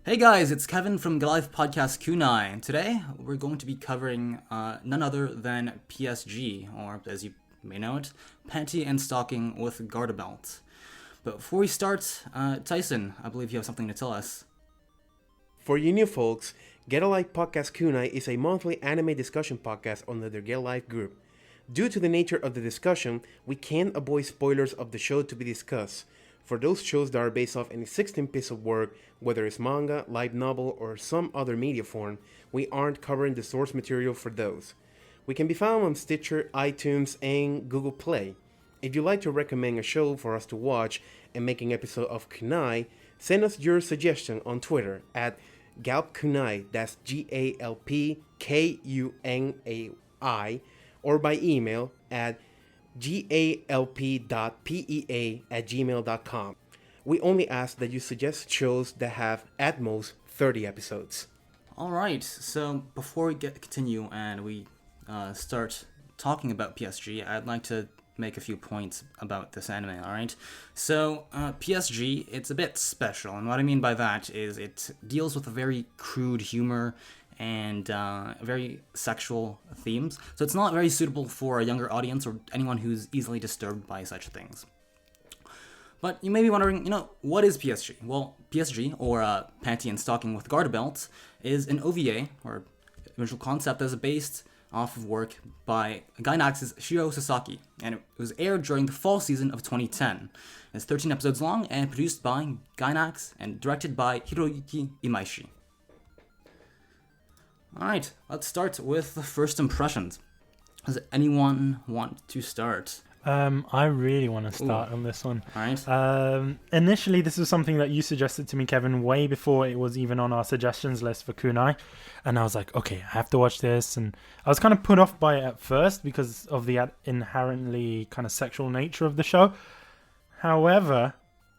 Hey guys, it's Kevin from the Live Podcast Kunai. Today, we're going to be covering none other than PSG, or as you may know it, Panty and Stocking with Garterbelt. But before we start, Tyson, I believe you have something to tell us. For you new folks, Get a Life Podcast Kunai is a monthly anime discussion podcast under the Get a Life group. Due to the nature of the discussion, we can't avoid spoilers of the show to be discussed. For those shows that are based off any 16 piece of work, whether it's manga, light novel, or some other media form, we aren't covering the source material for those. We can be found on Stitcher, iTunes, and Google Play. If you'd like to recommend a show for us to watch and make an episode of Kunai, send us your suggestion on Twitter at GalpKunai, that's GalpKunai, or by email at galp.pea@gmail.com. We only ask that you suggest shows that have at most 30 episodes. Alright, so before we continue and we start talking about PSG, I'd like to make a few points about this anime, alright? So, PSG, it's a bit special, and what I mean by that is it deals with a very crude humor and very sexual themes. So it's not very suitable for a younger audience or anyone who's easily disturbed by such things. But you may be wondering, what is PSG? Well, PSG, or Panty and Stocking with Garterbelt, is an OVA, or original concept, that is based off of work by Gainax's Shiro Sasaki, and it was aired during the fall season of 2010. It's 13 episodes long and produced by Gainax and directed by Hiroyuki Imaishi. Alright, let's start with the first impressions. Does anyone want to start? I really want to start on this one. Alright. Initially, this was something that you suggested to me, Kevin, way before it was even on our suggestions list for Kunai. And I was like, okay, I have to watch this. And I was kind of put off by it at first because of the inherently kind of sexual nature of the show. However,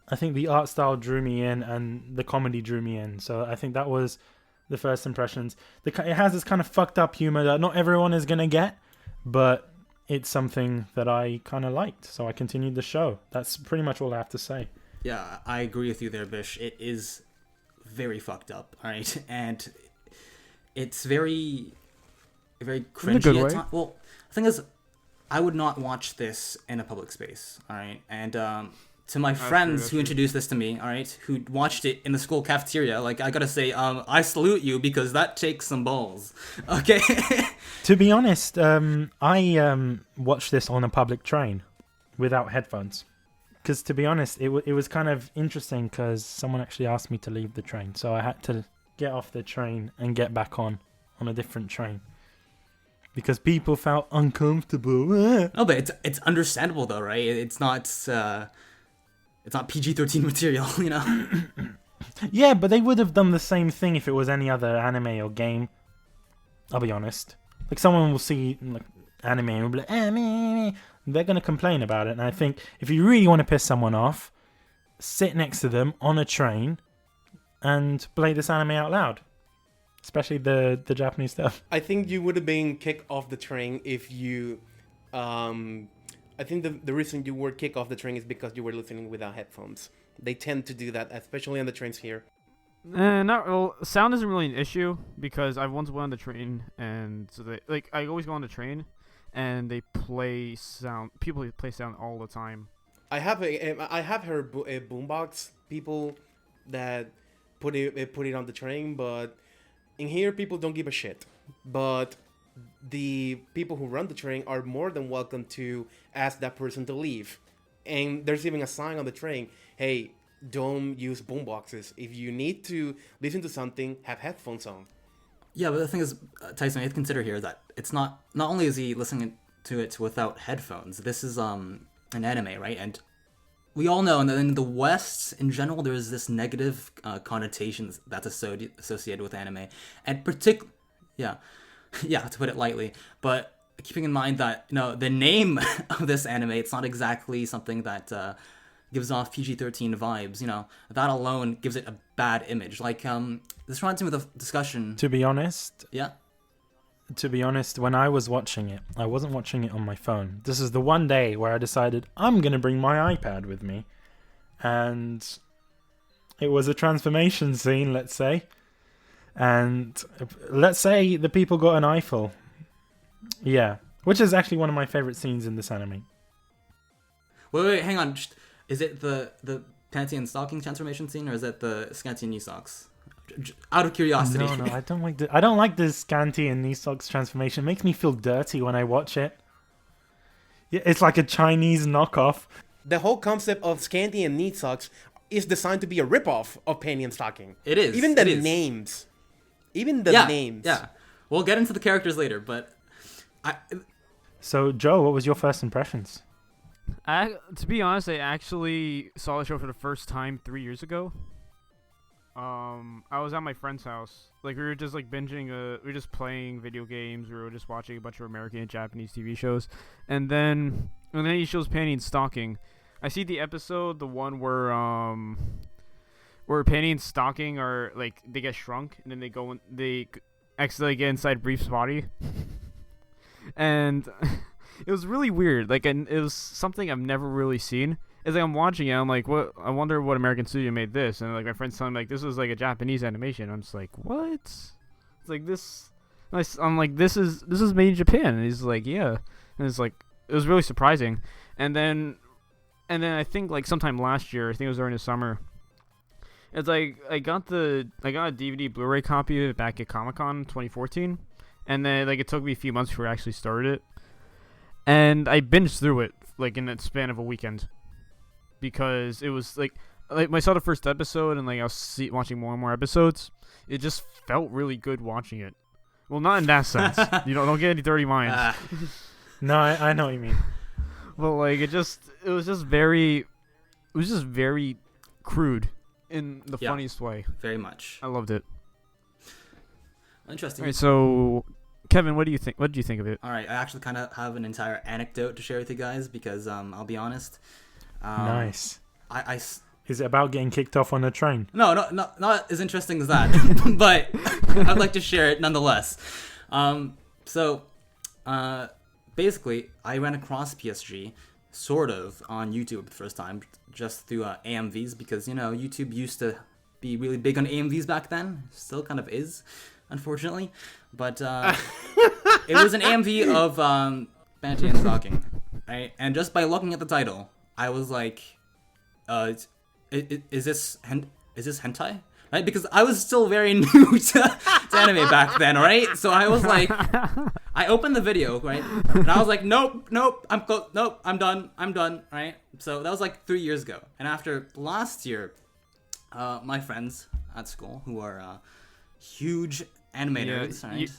I think the art style drew me in and the comedy drew me in. So I think that was the first impressions. It has this kind of fucked up humor that not everyone is going to get, but it's something that I kind of liked. So I continued the show. That's pretty much all I have to say. Yeah, I agree with you there, Bish. It is very fucked up, alright? And it's very, very cringy. In a good way. Well, the thing is, I would not watch this in a public space, alright? And to my friends who introduced this to me, alright, who watched it in the school cafeteria, I gotta say, I salute you because that takes some balls, okay? To be honest, I watched this on a public train without headphones. Because to be honest, it was kind of interesting because someone actually asked me to leave the train. So I had to get off the train and get back on a different train. Because people felt uncomfortable. No, but it's understandable though, right? It's not PG-13 material, Yeah, but they would have done the same thing if it was any other anime or game. I'll be honest. Someone will see anime and will be like, they're going to complain about it. And I think if you really want to piss someone off, sit next to them on a train and play this anime out loud. Especially the Japanese stuff. I think you would have been kicked off the train if you... I think the reason you were kicked off the train is because you were listening without headphones. They tend to do that, especially on the trains here. Sound isn't really an issue because I once went on the train and so I always go on the train and they play sound. People play sound all the time. I have heard a boombox people that put it on the train, but in here people don't give a shit. But the people who run the train are more than welcome to ask that person to leave. And there's even a sign on the train, hey, don't use boomboxes. If you need to listen to something, have headphones on. Yeah, but the thing is, Tyson, you have to consider here that it's not only is he listening to it without headphones, this is an anime, right? And we all know in the West, in general, there's this negative connotations that's associated with anime. And to put it lightly, but keeping in mind that the name of this anime, it's not exactly something that gives off PG-13 vibes. That alone gives it a bad image. This reminds me of the discussion. To be honest, when I was watching it, I wasn't watching it on my phone. This is the one day where I decided I'm gonna bring my iPad with me, and It was a transformation scene, let's say. And let's say the people got an eyeful. Yeah. Which is actually one of my favorite scenes in this anime. Wait, hang on. Is it the Panty and Stocking transformation scene, or is it the scanty knee socks? Out of curiosity. No, I don't like the scanty and knee socks transformation. It makes me feel dirty when I watch it. Yeah, it's like a Chinese knockoff. The whole concept of scanty and knee socks is designed to be a ripoff of Panty and Stocking. It is. Even the names. Names. Yeah. We'll get into the characters later, but So, Joe, what was your first impressions? To be honest, I actually saw the show for the first time 3 years ago. I was at my friend's house. Like, we were just like binging. We were just playing video games. We were just watching a bunch of American and Japanese TV shows, and then he shows Panty and Stocking. I see the episode, the one where Panty and Stocking are like they get shrunk, and then they accidentally get inside Brief's body, and it was really weird. Like, and it was something I've never really seen. It's like I'm watching it, I'm like, what? I wonder what American studio made this. And like my friends telling me like this was like a Japanese animation. I'm just like, what? It's like this. I'm like, this is made in Japan. And he's like, yeah. And it's like it was really surprising. And then I think like sometime last year, I think it was during the summer. It's like I got a DVD Blu-ray copy of it back at Comic-Con 2014, and then like it took me a few months before I actually started it, and I binged through it like in the span of a weekend. Because it was like I saw the first episode and like I was watching more and more episodes. It just felt really good watching it. Well, not in that sense. You don't get any dirty minds. No, I know what you mean. But like it was just very crude in the funniest way. Very much. I loved it. Interesting. All right, so Kevin, what do you think? What did you think of it? All right, I actually kind of have an entire anecdote to share with you guys because I'll be honest. Nice. Is it about getting kicked off on a train? No, not as interesting as that, but I'd like to share it nonetheless. Basically, I ran across PSG sort of on YouTube the first time, just through AMVs, because YouTube used to be really big on AMVs back then. Still kind of is, unfortunately. But it was an AMV of Panty and Stocking, right? And just by looking at the title, I was like, is this hentai? Right? Because I was still very new to anime back then, right? So I was like, I opened the video, right? And I was like, nope, I'm done, right? So that was like 3 years ago. And after last year, my friends at school, who are huge anime nerds, right?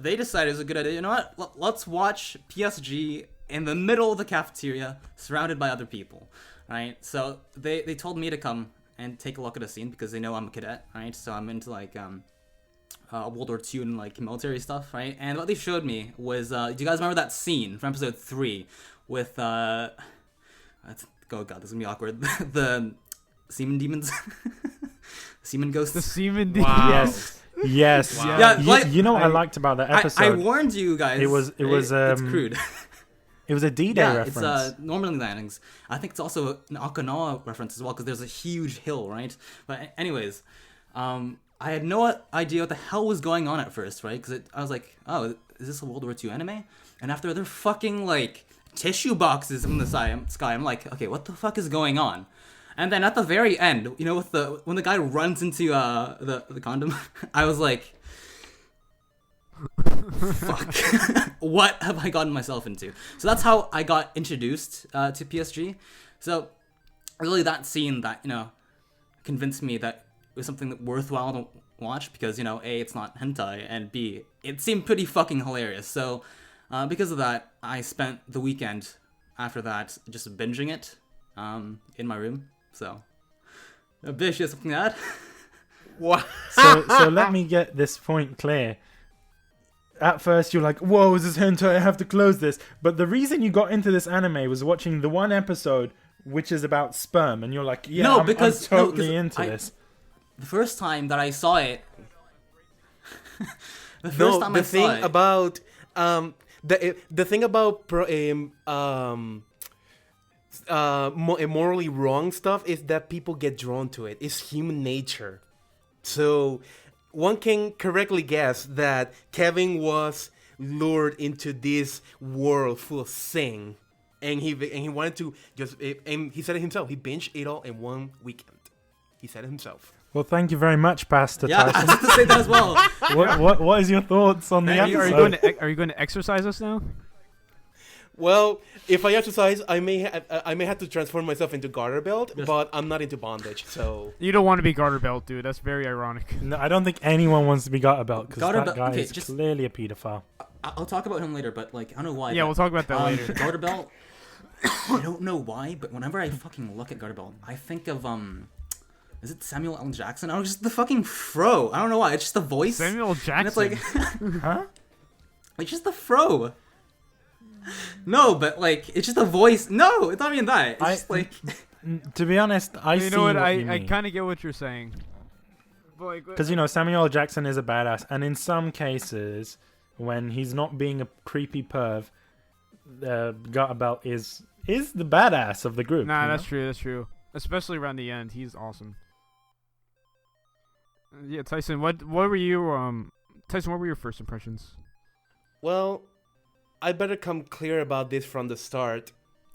They decided it was a good idea. You know what? Let's watch PSG in the middle of the cafeteria, surrounded by other people, right? So they told me to come and take a look at a scene because they know I'm a cadet, right? So I'm into like World War II and like military stuff, right? And what they showed me was, do you guys remember that scene from episode 3 with oh god, this is gonna be awkward. The semen demons, semen ghosts, the semen demons. Wow. Yes. Wow. Yeah, you know what I liked about that episode? I warned you guys. It's crude. It was a D-Day reference. It's Normandy landings. I think it's also an Okinawa reference as well because there's a huge hill, right? But anyways, I had no idea what the hell was going on at first, right? Because I was like, oh, is this a World War II anime? And after they're fucking like tissue boxes in the sky, I'm like, okay, what the fuck is going on? And then at the very end, with when the guy runs into the condom, I was like, fuck, what have I gotten myself into? So that's how I got introduced to PSG. So really that scene that convinced me that it was something that worthwhile to watch because A, it's not hentai, and B, it seemed pretty fucking hilarious. So because of that, I spent the weekend after that just binging it in my room. So a bitch, you have something to add? What? So let me get this point clear. At first you're like, whoa, is this hentai? I have to close this. But the reason you got into this anime was watching the one episode which is about sperm, and you're like, yeah, I'm totally into this. The first time that I saw it, the thing about morally wrong stuff is that people get drawn to it. It's human nature. So one can correctly guess that Kevin was lured into this world full of sin, and he wanted to and he said it himself. He binged it all in one weekend. He said it himself. Well, thank you very much, Pastor Yeah, I Tyson. was to say that as well. What is your thoughts on the Are you episode? are you going to exercise us now? Well, if I exercise, I may have to transform myself into Garterbelt, Yes. but I'm not into bondage, so. You don't want to be Garterbelt, dude. That's very ironic. No, I don't think anyone wants to be Garterbelt because that Garterbelt- guy okay, is just- clearly a pedophile. I'll talk about him later, but like I don't know why. Yeah, but, we'll talk about that later. Garterbelt. I don't know why, but whenever I fucking look at Garterbelt, I think of is it Samuel L. Jackson? Oh, just the fucking fro. I don't know why. It's just the voice. Samuel Jackson. And it's like, Huh? it's just the fro. No, but like it's just a voice. No, it's not even that. It's just like To be honest, I you see know what? what you I mean. kind of get what you're saying. Because, Samuel L. Jackson is a badass. And in some cases, when he's not being a creepy perv, Garterbelt is the badass of the group. Nah, you know? that's true. That's true. Especially around the end, he's awesome. Yeah, Tyson. What were you Tyson? What were your first impressions? Well, I better come clear about this from the start.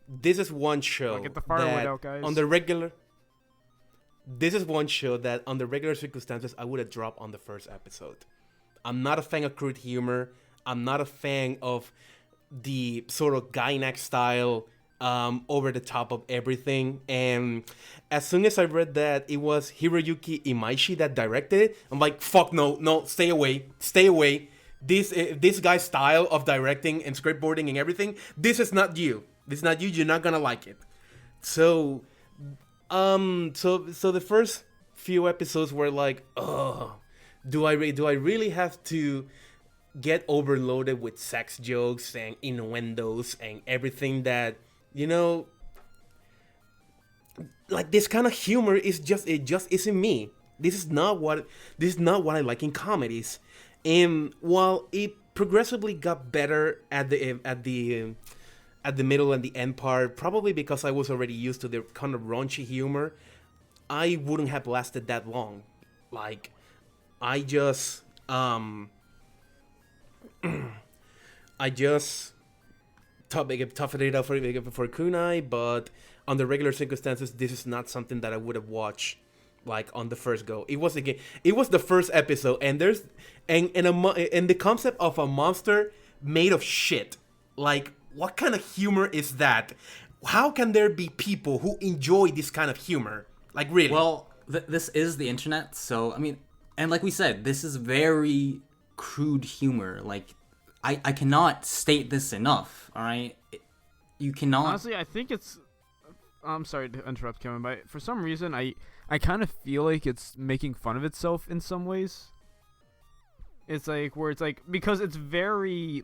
This is one show Get the firewood that out, guys. on the regular. This is one show that under regular circumstances I would have dropped on the first episode. I'm not a fan of crude humor. I'm not a fan of the sort of Gainax style, over the top of everything. And as soon as I read that it was Hiroyuki Imaishi that directed it, I'm like, fuck no, stay away. This guy's style of directing and scriptboarding and everything, this is not you. This is not you. You're not gonna like it. So the first few episodes were like, oh, do I really have to get overloaded with sex jokes and innuendos and everything that, like this kind of humor it just isn't me. This is not what I like in comedies. And while it progressively got better at the middle and the end part, probably because I was already used to the kind of raunchy humor, I wouldn't have lasted that long. Like, I just toughed it out for Kunai, but under regular circumstances, this is not something that I would have watched like on the first go. It was the first episode, and and the concept of a monster made of shit. Like, what kind of humor is that? How can there be people who enjoy this kind of humor? Like, really? well, this is the internet, so I mean, and like we said, this is very crude humor. Like, I cannot state this enough. All right, you cannot. Honestly, I think it's. I'm sorry to interrupt, Kevin, but for some reason, I kind of feel like it's making fun of itself in some ways. It's like where it's like because it's very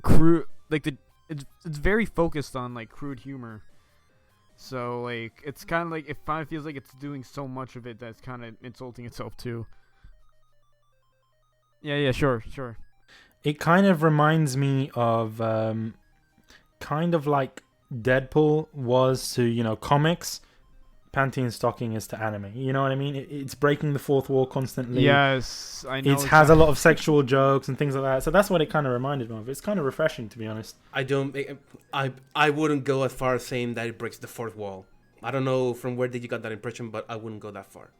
crude, like it's very focused on like crude humor. So like it's kind of like it kind of feels like it's doing so much of it that's kind of insulting itself too. Yeah, sure. It kind of reminds me of kind of like Deadpool was to, comics, Panty and Stocking is to anime. You know what I mean? It's breaking the fourth wall constantly. Yes, I know. It has a lot of sexual jokes and things like that. So that's what it kind of reminded me of. It's kind of refreshing, to be honest. I wouldn't go as far as saying that it breaks the fourth wall. I don't know from where did you got that impression, but I wouldn't go that far.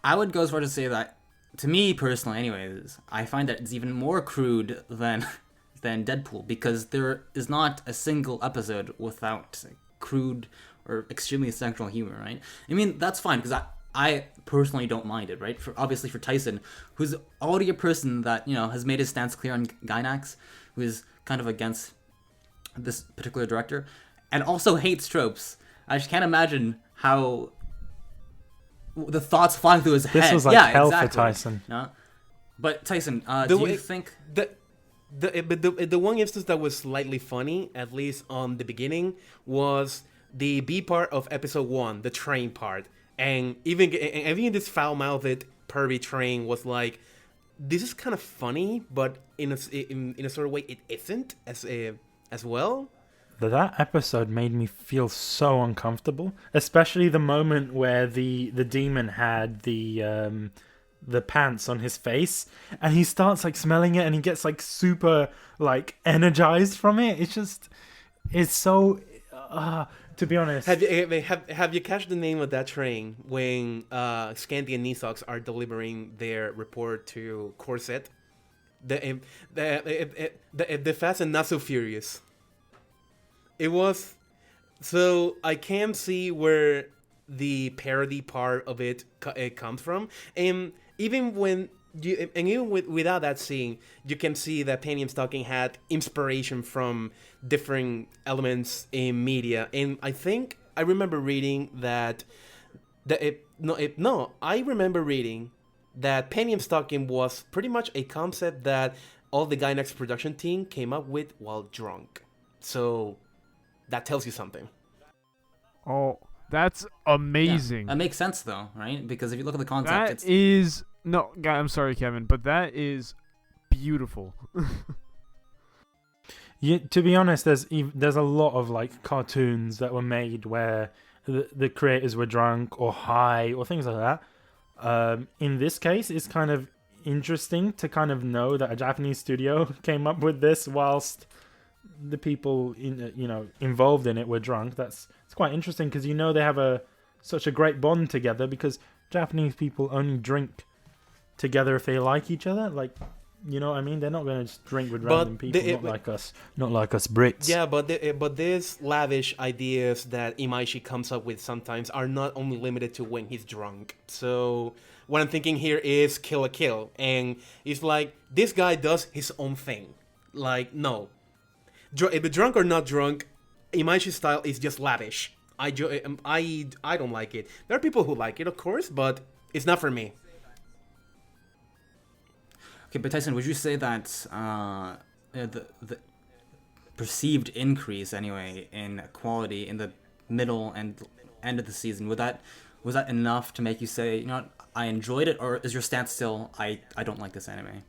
I would go as far to say that, to me personally, anyways, I find that it's even more crude than Deadpool, because there is not a single episode without crude or extremely sexual humor, right? I mean, that's fine, because I personally don't mind it, right? Obviously for Tyson, who's already a person that, has made his stance clear on Gainax, who is kind of against this particular director, and also hates tropes. I just can't imagine how the thoughts flying through his head. This was like hell for Tyson. No? But Tyson, do you think... The one instance that was slightly funny, at least on the beginning, was the B part of episode 1, the train part. And even this foul-mouthed pervy train was like, this is kind of funny, but in a sort of way it isn't as well. That episode made me feel so uncomfortable, especially the moment where the demon had the pants on his face, and he starts like smelling it, and he gets like super like energized from it. It's so. To be honest, have you catch the name of that train when Scandi and Nisox are delivering their report to Corset? The Fast and Not So Furious. It was, so I can see where the parody part of it comes from, and even without that scene, you can see that Panty and Stocking had inspiration from different elements in media, and I think I remember reading that I remember reading that Panty and Stocking was pretty much a concept that all the Gainax production team came up with while drunk. So that tells you something. Oh, that's amazing. Yeah, that makes sense though, right? Because if you look at the concept, I'm sorry, Kevin, but that is beautiful. To be honest, there's a lot of like cartoons that were made where the creators were drunk or high or things like that. In this case, it's kind of interesting to kind of know that a Japanese studio came up with this whilst the people involved in it were drunk. It's quite interesting because they have such a great bond together, because Japanese people only drink together if they like each other. Like, you know what I mean? They're not going to just drink with random people, not like us Brits. Yeah, but these lavish ideas that Imaishi comes up with sometimes are not only limited to when he's drunk. So what I'm thinking here is Kill la Kill, and it's like this guy does his own thing. Like, no, if you're drunk or not drunk, Imaishi's style is just lavish. I don't like it. There are people who like it, of course, but it's not for me. Okay, but Tyson, would you say that the perceived increase anyway in quality in the middle and end of the season, was that enough to make you say, you know what, I enjoyed it, or is your stance still I don't like this anime?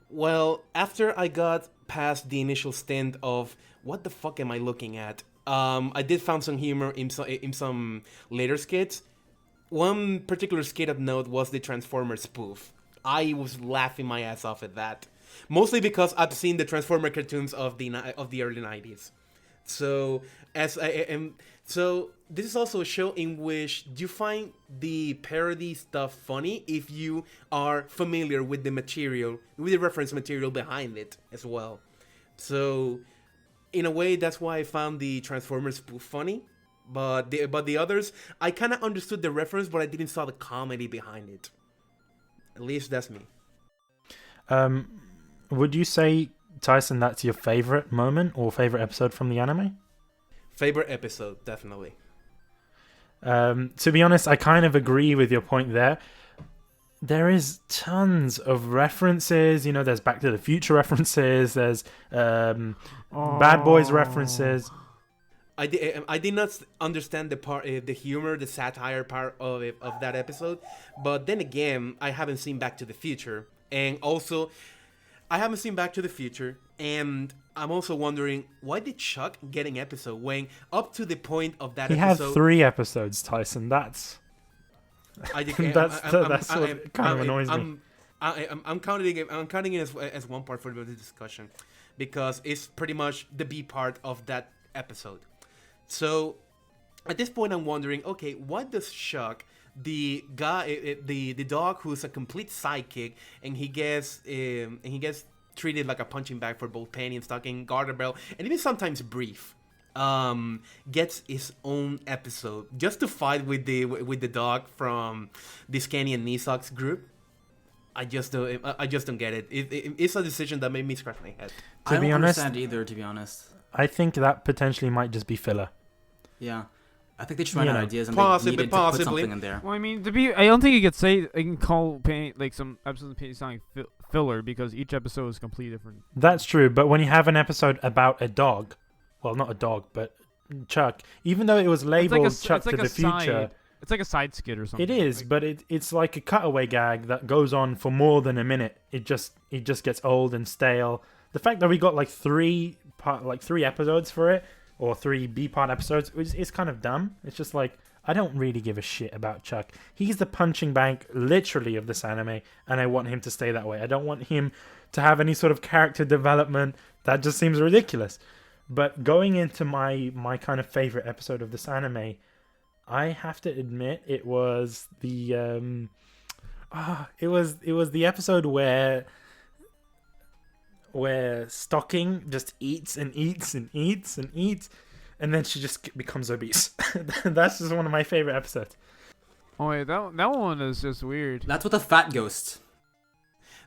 Well, after I got past the initial stint of what the fuck am I looking at, I did find some humor in some later skits. One particular skit of note was the Transformers spoof. I was laughing my ass off at that, mostly because I've seen the Transformer cartoons of the early 90s. So this is also a show in which you find the parody stuff funny if you are familiar with the material, with the reference material behind it as well. So in a way, that's why I found the Transformers spoof funny. But the others, I kind of understood the reference, but I didn't saw the comedy behind it. At least that's me. Would you say, Tyson, that's your favorite moment or favorite episode from the anime? Favorite episode, definitely. To be honest, I kind of agree with your point there. There is tons of references. There's Back to the Future references. There's Bad Boys references. I did not understand the humor, the satire part of that episode, but then again, I haven't seen Back to the Future, and also, I haven't seen Back to the Future, and I'm also wondering, why did Chuck get an episode when up to the point of that episode... He had 3 episodes, Tyson, that's what kind of annoys me. I'm counting it as one part for the discussion, because it's pretty much the B part of that episode. So, at this point, I'm wondering, okay, what does Chuck, the guy, the dog who's a complete sidekick, and he gets treated like a punching bag for both Panty and Stocking, Garterbelt, and even sometimes Brief, gets his own episode just to fight with the dog from the Scandi and Nisox group. I just don't get it. It's a decision that made me scratch my head. I don't understand either, to be honest. I think that potentially might just be filler. Yeah, I think they just ran out of ideas and possibly, they needed to put something in there. Well, I mean, I don't think you could say I can call some episodes of Panty Stocking filler, because each episode is completely different. That's true, but when you have an episode about a dog, well, not a dog, but Chuck, even though it was labeled Chuck to the Future, it's like a side skit or something. It is, but it's like a cutaway gag that goes on for more than a minute. It just gets old and stale. the fact that we got like three episodes for it, or 3 B-part episodes, is kind of dumb. It's just like, I don't really give a shit about Chuck. He's the punching bag, literally, of this anime, and I want him to stay that way. I don't want him to have any sort of character development. That just seems ridiculous. But going into my kind of favorite episode of this anime, I have to admit it was the it was the episode where Stocking just eats and eats and eats and eats, and then she just becomes obese. That's just one of my favorite episodes. Oh wait, that one is just weird. That's with the fat ghost.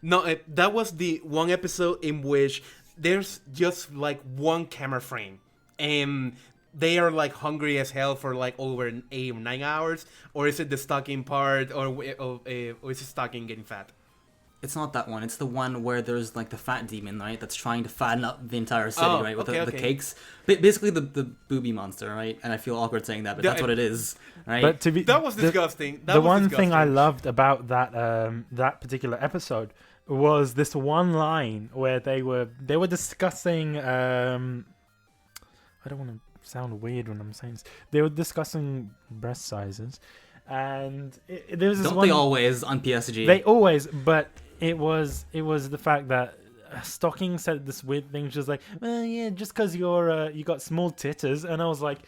No, that was the one episode in which there's just like one camera frame, and they are like hungry as hell for like over 8 or 9 hours, or is it the stocking part, or is it stocking getting fat? It's not that one. It's the one where there's like the fat demon, right? That's trying to fatten up the entire city, right? With the cakes. Basically the booby monster, right? And I feel awkward saying that, but that's what it is, right? But that was disgusting. The one thing I loved about that particular episode was this one line where they were discussing. I don't want to sound weird when I'm saying this. They were discussing breast sizes, and there was this Don't they always on PSG? They always, but it was the fact that Stocking said this weird thing. She was like, "Well, yeah, just because you got small titters," and I was like,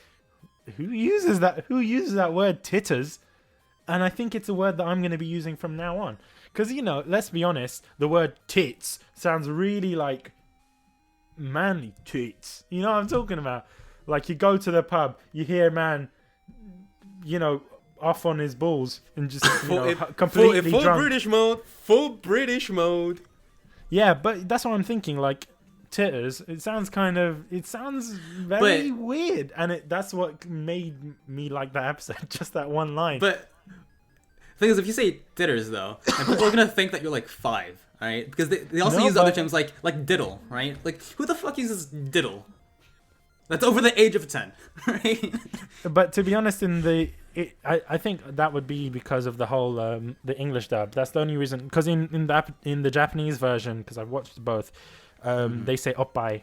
"Who uses that? Who uses that word titters?" And I think it's a word that I'm going to be using from now on. Because, let's be honest, the word tits sounds really like manly tits. You know what I'm talking about? Like, you go to the pub, you hear a man, off on his balls and just, completely full drunk. Full British mode. Yeah, but that's what I'm thinking. Like, titters, it sounds very weird. And that's what made me like that episode, just that one line. But the thing is, if you say titters, though, and people are going to think that you're like 5, right? Because they also use other terms like diddle, right? Like, who the fuck uses diddle? That's over the age of 10, right? But to be honest, I think that would be because of the whole the English dub. That's the only reason. Because in the Japanese version, because I've watched both, they say oppai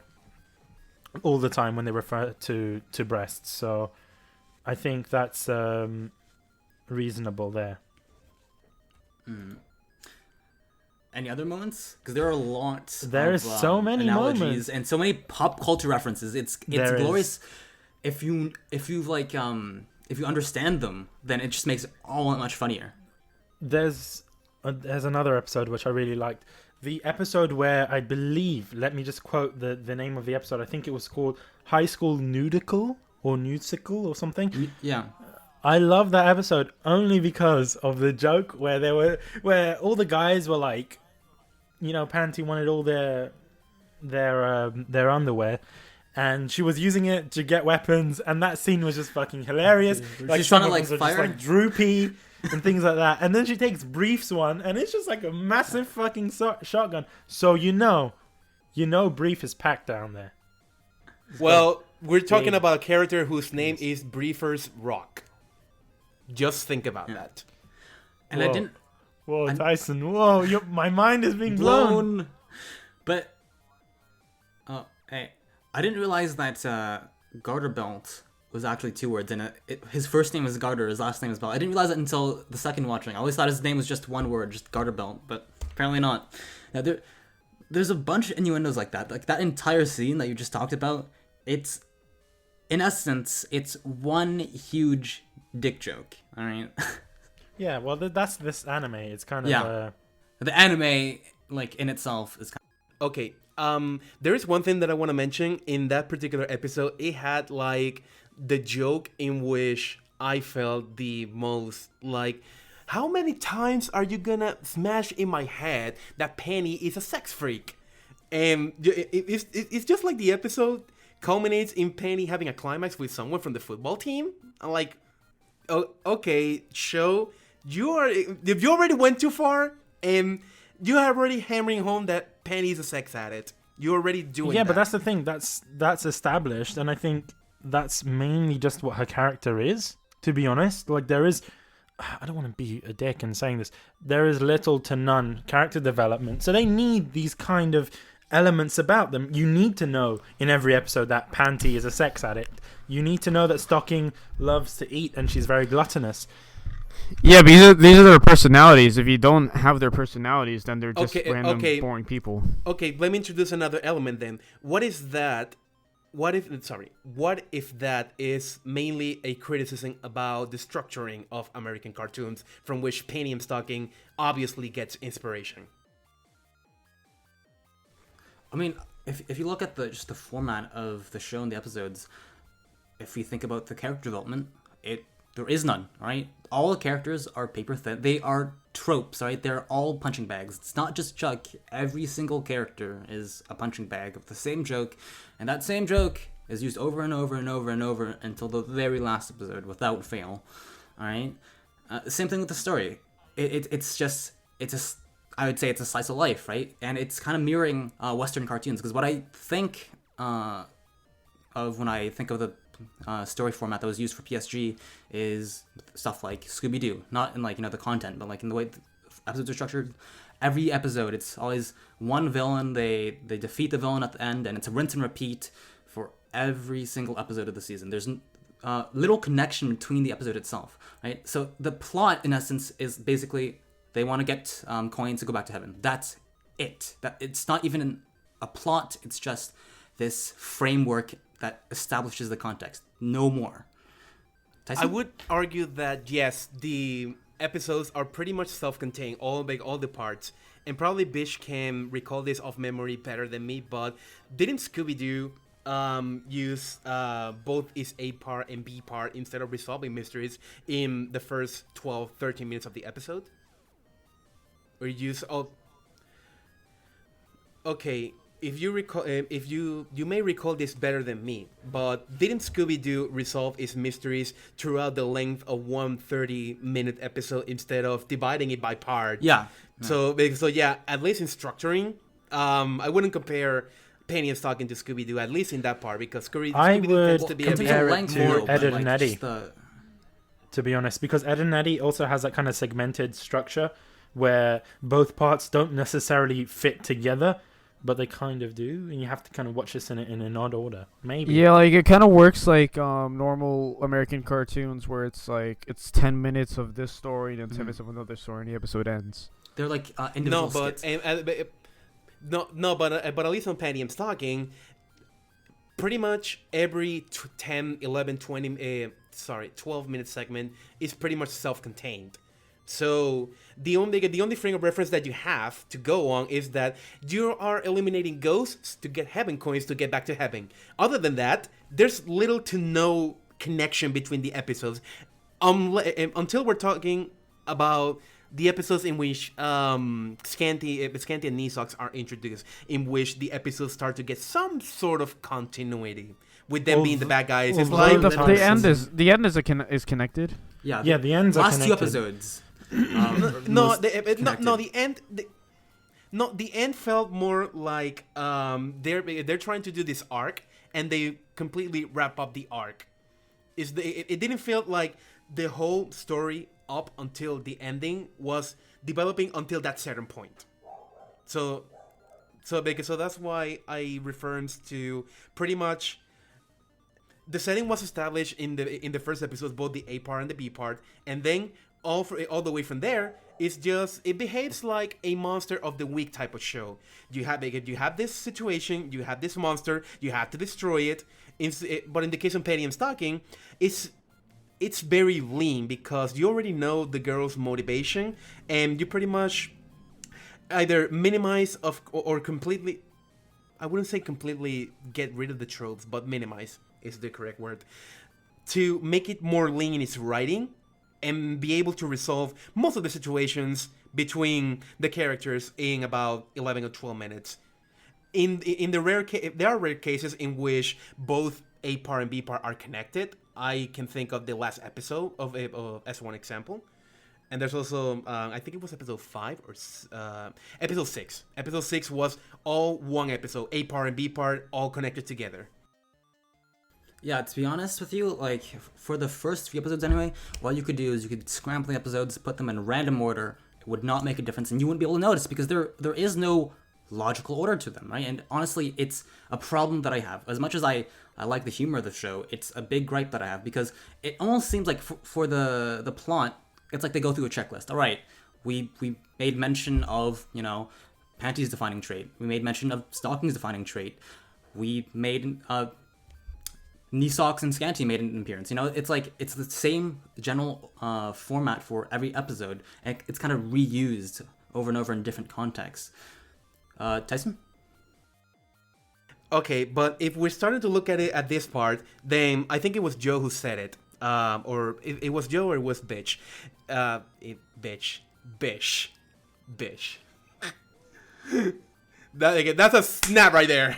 all the time when they refer to breasts. So I think that's reasonable there. Any other moments? Because there are lots. There's so many analogies moments and so many pop culture references. It's glorious. If you understand them, then it just makes it all that much funnier. There's another episode which I really liked. The episode where I believe, let me just quote the name of the episode. I think it was called High School Nudicle or Nudicle or something. Yeah. I love that episode only because of the joke where all the guys were like, Panty wanted all their underwear, and she was using it to get weapons, and that scene was just fucking hilarious. Like, she's trying to like fire, just, like, droopy and things like that, and then she takes Brief's one, and it's just like a massive fucking shotgun. So Brief is packed down there. Well, we're talking about a character whose name is Briefers Rock. Just think about that. And whoa. Whoa, Tyson! Whoa, my mind is being blown. But, hey, I didn't realize that Garterbelt was actually 2 words, and his first name is Garter, his last name is Belt. I didn't realize it until the second watching. I always thought his name was just 1 word, just Garterbelt, but apparently not. Now, there's a bunch of innuendos like that. Like, that entire scene that you just talked about, it's, in essence, it's one huge dick joke, alright? Yeah, well, that's this anime. It's kind of... The anime, like, in itself is kind of... Okay, there is one thing that I want to mention. In that particular episode, it had, like, the joke in which I felt the most, like, how many times are you gonna smash in my head that Penny is a sex freak? And it's just like the episode culminates in Penny having a climax with someone from the football team. I'm like, oh, okay, show, if you already went too far, and you are already hammering home that Penny is a sex addict. You're already doing that. Yeah, but that's the thing. That's established, and I think that's mainly just what her character is, to be honest. Like, there is... I don't want to be a dick in saying this. There is little to none character development. So they need these kind of elements about them. You need to know in every episode that Panty is a sex addict. You need to know that Stocking loves to eat and she's very gluttonous. Yeah, but these are their personalities. If you don't have their personalities, then they're just random, boring people. Okay, let me introduce another element then. What if that is mainly a criticism about the structuring of American cartoons, from which Panty and Stocking obviously gets inspiration? I mean, if you look at just the format of the show and the episodes, if we think about the character development, there is none, right? All the characters are paper thin. They are tropes, right? They're all punching bags. It's not just Chuck. Every single character is a punching bag of the same joke, and that same joke is used over and over and over and over until the very last episode without fail, all right? Same thing with the story. I would say it's a slice of life, right? And it's kind of mirroring Western cartoons, because what I think of when I think of the story format that was used for PSG is stuff like Scooby-Doo, not in the content, but in the way the episodes are structured. Every episode, it's always one villain. They defeat the villain at the end, and it's a rinse and repeat for every single episode of the season. There's little connection between the episode itself, right? So the plot, in essence, is basically they want to get coins to go back to heaven. That's it. It's not even a plot. It's just this framework that establishes the context. No more. Tyson? I would argue that, yes, the episodes are pretty much self-contained, all the parts. And probably Bish can recall this off memory better than me, but didn't Scooby-Doo use both its A part and B part instead of resolving mysteries in the first 12, 13 minutes of the episode? Or use... Oh, okay... If you recall, you may recall this better than me, but didn't Scooby-Doo resolve its mysteries throughout the length of one 30-minute episode instead of dividing it by part? Yeah. So yeah, at least in structuring, I wouldn't compare Panty and Stocking to Scooby-Doo, at least in that part, because Scooby-Doo tends to be compare it to Ed and Eddie. To be honest, because Ed and Eddie also has that kind of segmented structure where both parts don't necessarily fit together, but they kind of do, and you have to kind of watch this in an odd order, maybe. Yeah, it kind of works like normal American cartoons, where it's 10 minutes of this story and then 10 minutes of another story, and the episode ends. They're like individual skits. But at least on Panty and Stocking, pretty much every 10, 11, 20, 12-minute segment is pretty much self-contained. So the only frame of reference that you have to go on is that you are eliminating ghosts to get heaven coins to get back to heaven. Other than that, there's little to no connection between the episodes, until we're talking about the episodes in which Scanty and Knee Socks are introduced, in which the episodes start to get some sort of continuity, with them being the bad guys. It's like the end is connected. Yeah, the ends are connected. Last 2 episodes. The end felt more like they're trying to do this arc, and they completely wrap up the arc. It didn't feel like the whole story up until the ending was developing until that certain point. So that's why I reference to pretty much the setting was established in the first episode, both the A part and the B part, and then all the way from there, it behaves like a monster of the week type of show. You have this situation, you have this monster, you have to destroy it. But in the case of Panty and Stocking, it's very lean, because you already know the girl's motivation, and you pretty much either minimize or completely, I wouldn't say completely get rid of the tropes, but minimize is the correct word, to make it more lean in its writing and be able to resolve most of the situations between the characters in about 11 or 12 minutes. There are rare cases in which both A part and B part are connected. I can think of the last episode as one example. And there's also, I think it was episode 5 or episode 6. Episode 6 was all one episode, A part and B part, all connected together. Yeah, to be honest with you, for the first few episodes anyway, what you could do is you could scramble the episodes, put them in random order. It would not make a difference, and you wouldn't be able to notice, because there is no logical order to them, right? And honestly, it's a problem that I have. As much as I like the humor of the show, it's a big gripe that I have, because it almost seems like for the plot, it's like they go through a checklist. All right, we made mention of, Panty's defining trait. We made mention of Stocking's defining trait. We made knee socks and Scanty made an appearance. It's like it's the same general format for every episode, and it's kind of reused over and over in different contexts. Tyson? Okay, but if we're starting to look at it at this part, then I think it was Joe who said it. Or it was Joe or it was Bitch. Bish. That's a snap right there.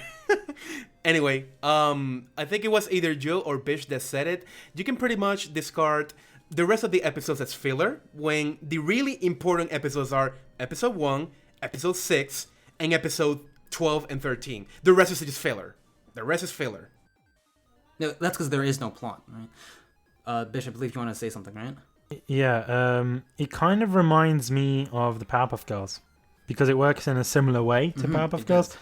Anyway, I think it was either Joe or Bish that said it. You can pretty much discard the rest of the episodes as filler, when the really important episodes are episode 1, episode 6, and episode 12 and 13. The rest is just filler. No, that's because there is no plot, right? Bish, I believe you want to say something, right? Yeah, it kind of reminds me of the Powerpuff Girls, because it works in a similar way to Powerpuff Girls.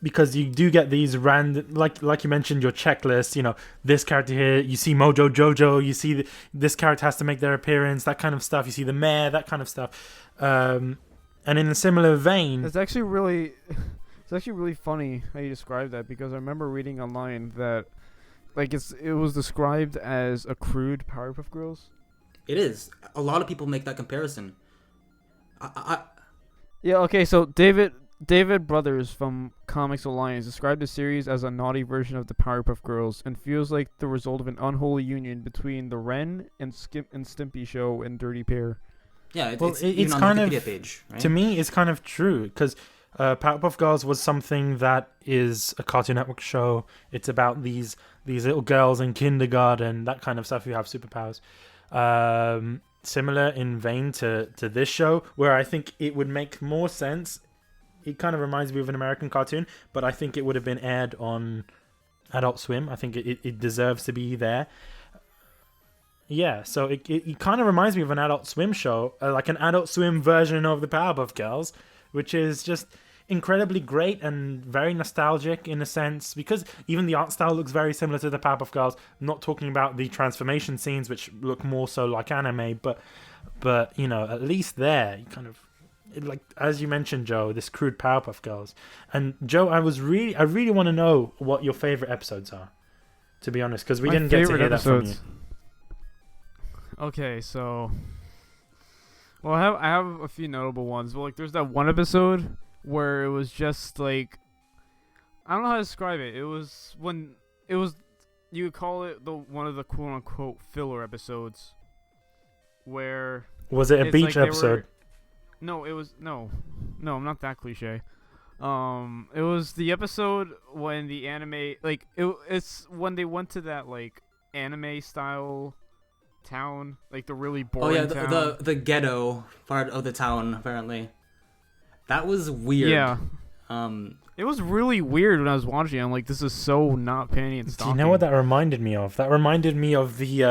Because you do get these random, like you mentioned, your checklist, this character here, you see Mojo Jojo, you see this character has to make their appearance, that kind of stuff, you see the mayor, that kind of stuff. And in a similar vein... It's actually really funny how you describe that, because I remember reading online that it was described as a crude Powerpuff Girls. It is. A lot of people make that comparison. Yeah, okay, so David Brothers from Comics Alliance described the series as a naughty version of the Powerpuff Girls, and feels like the result of an unholy union between the Ren and Stimpy show and Dirty Pair. Yeah, it's kind on the of Wikipedia page, right? To me, it's kind of true, because Powerpuff Girls was something that is a Cartoon Network show. It's about these little girls in kindergarten, that kind of stuff who have superpowers. Similar in vein to this show, where I think it would make more sense. It kind of reminds me of an American cartoon, but I think it would have been aired on Adult Swim. I think it deserves to be there. Yeah, so it kind of reminds me of an Adult Swim show, like an Adult Swim version of the Powerpuff Girls, which is just incredibly great and very nostalgic in a sense, because even the art style looks very similar to the Powerpuff Girls. I'm not talking about the transformation scenes, which look more so like anime, but at least there, you kind of... like as you mentioned, Joe, this crude Powerpuff Girls. And Joe, I really want to know what your favorite episodes are, to be honest, because we didn't get to hear that from you. Okay, so I have a few notable ones, but there's that one episode where it was just I don't know how to describe it. It was you would call it one of the quote unquote filler episodes, where was it a beach episode? No, it was no, I'm not that cliche. It was the episode when the anime it's when they went to that anime style town, the really boring town. the ghetto part of the town, apparently. That was weird. Yeah. It was really weird when I was watching it. I'm like, this is so not Panty and Stocking. Do you know what that reminded me of? That reminded me of the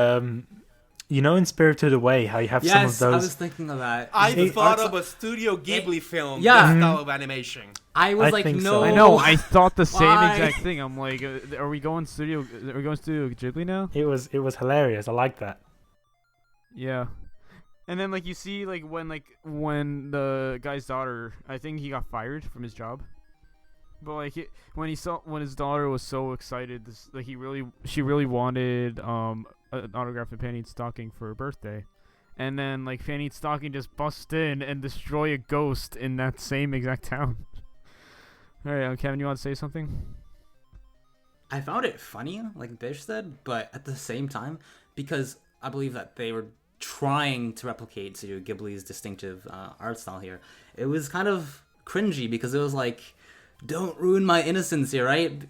in Spirited Away, how you have some of those... I was thinking of that. I thought of a Studio Ghibli film, yeah. that style of animation. I was think no. so. I know, I thought the same exact thing. I'm like, are we going Studio Ghibli now? It was hilarious. I like that. Yeah. And then you see when the guy's daughter, I think he got fired from his job. But when his daughter was so excited, she really wanted an autograph of Panty and Stocking for her birthday, and then Panty and Stocking just bust in and destroy a ghost in that same exact town. All right, Kevin, you want to say something? I found it funny, like Bish said, but at the same time, because I believe that they were trying to replicate Studio Ghibli's distinctive art style here, it was kind of cringy, because it was like, don't ruin my innocence here, right?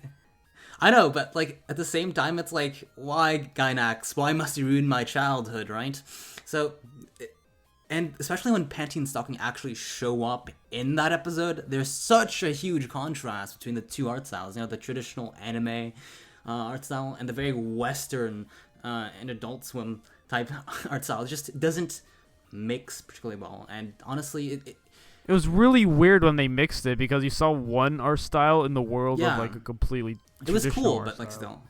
I know, but at the same time, it's like, why, Gynax? Why must you ruin my childhood, right? So, and especially when Panty and Stocking actually show up in that episode, there's such a huge contrast between the two art styles. The traditional anime art style and the very Western and Adult Swim type art style. It just doesn't mix particularly well. And honestly, It was really weird when they mixed it because you saw one art style in the world of like a completely It was cool, art but like style. still.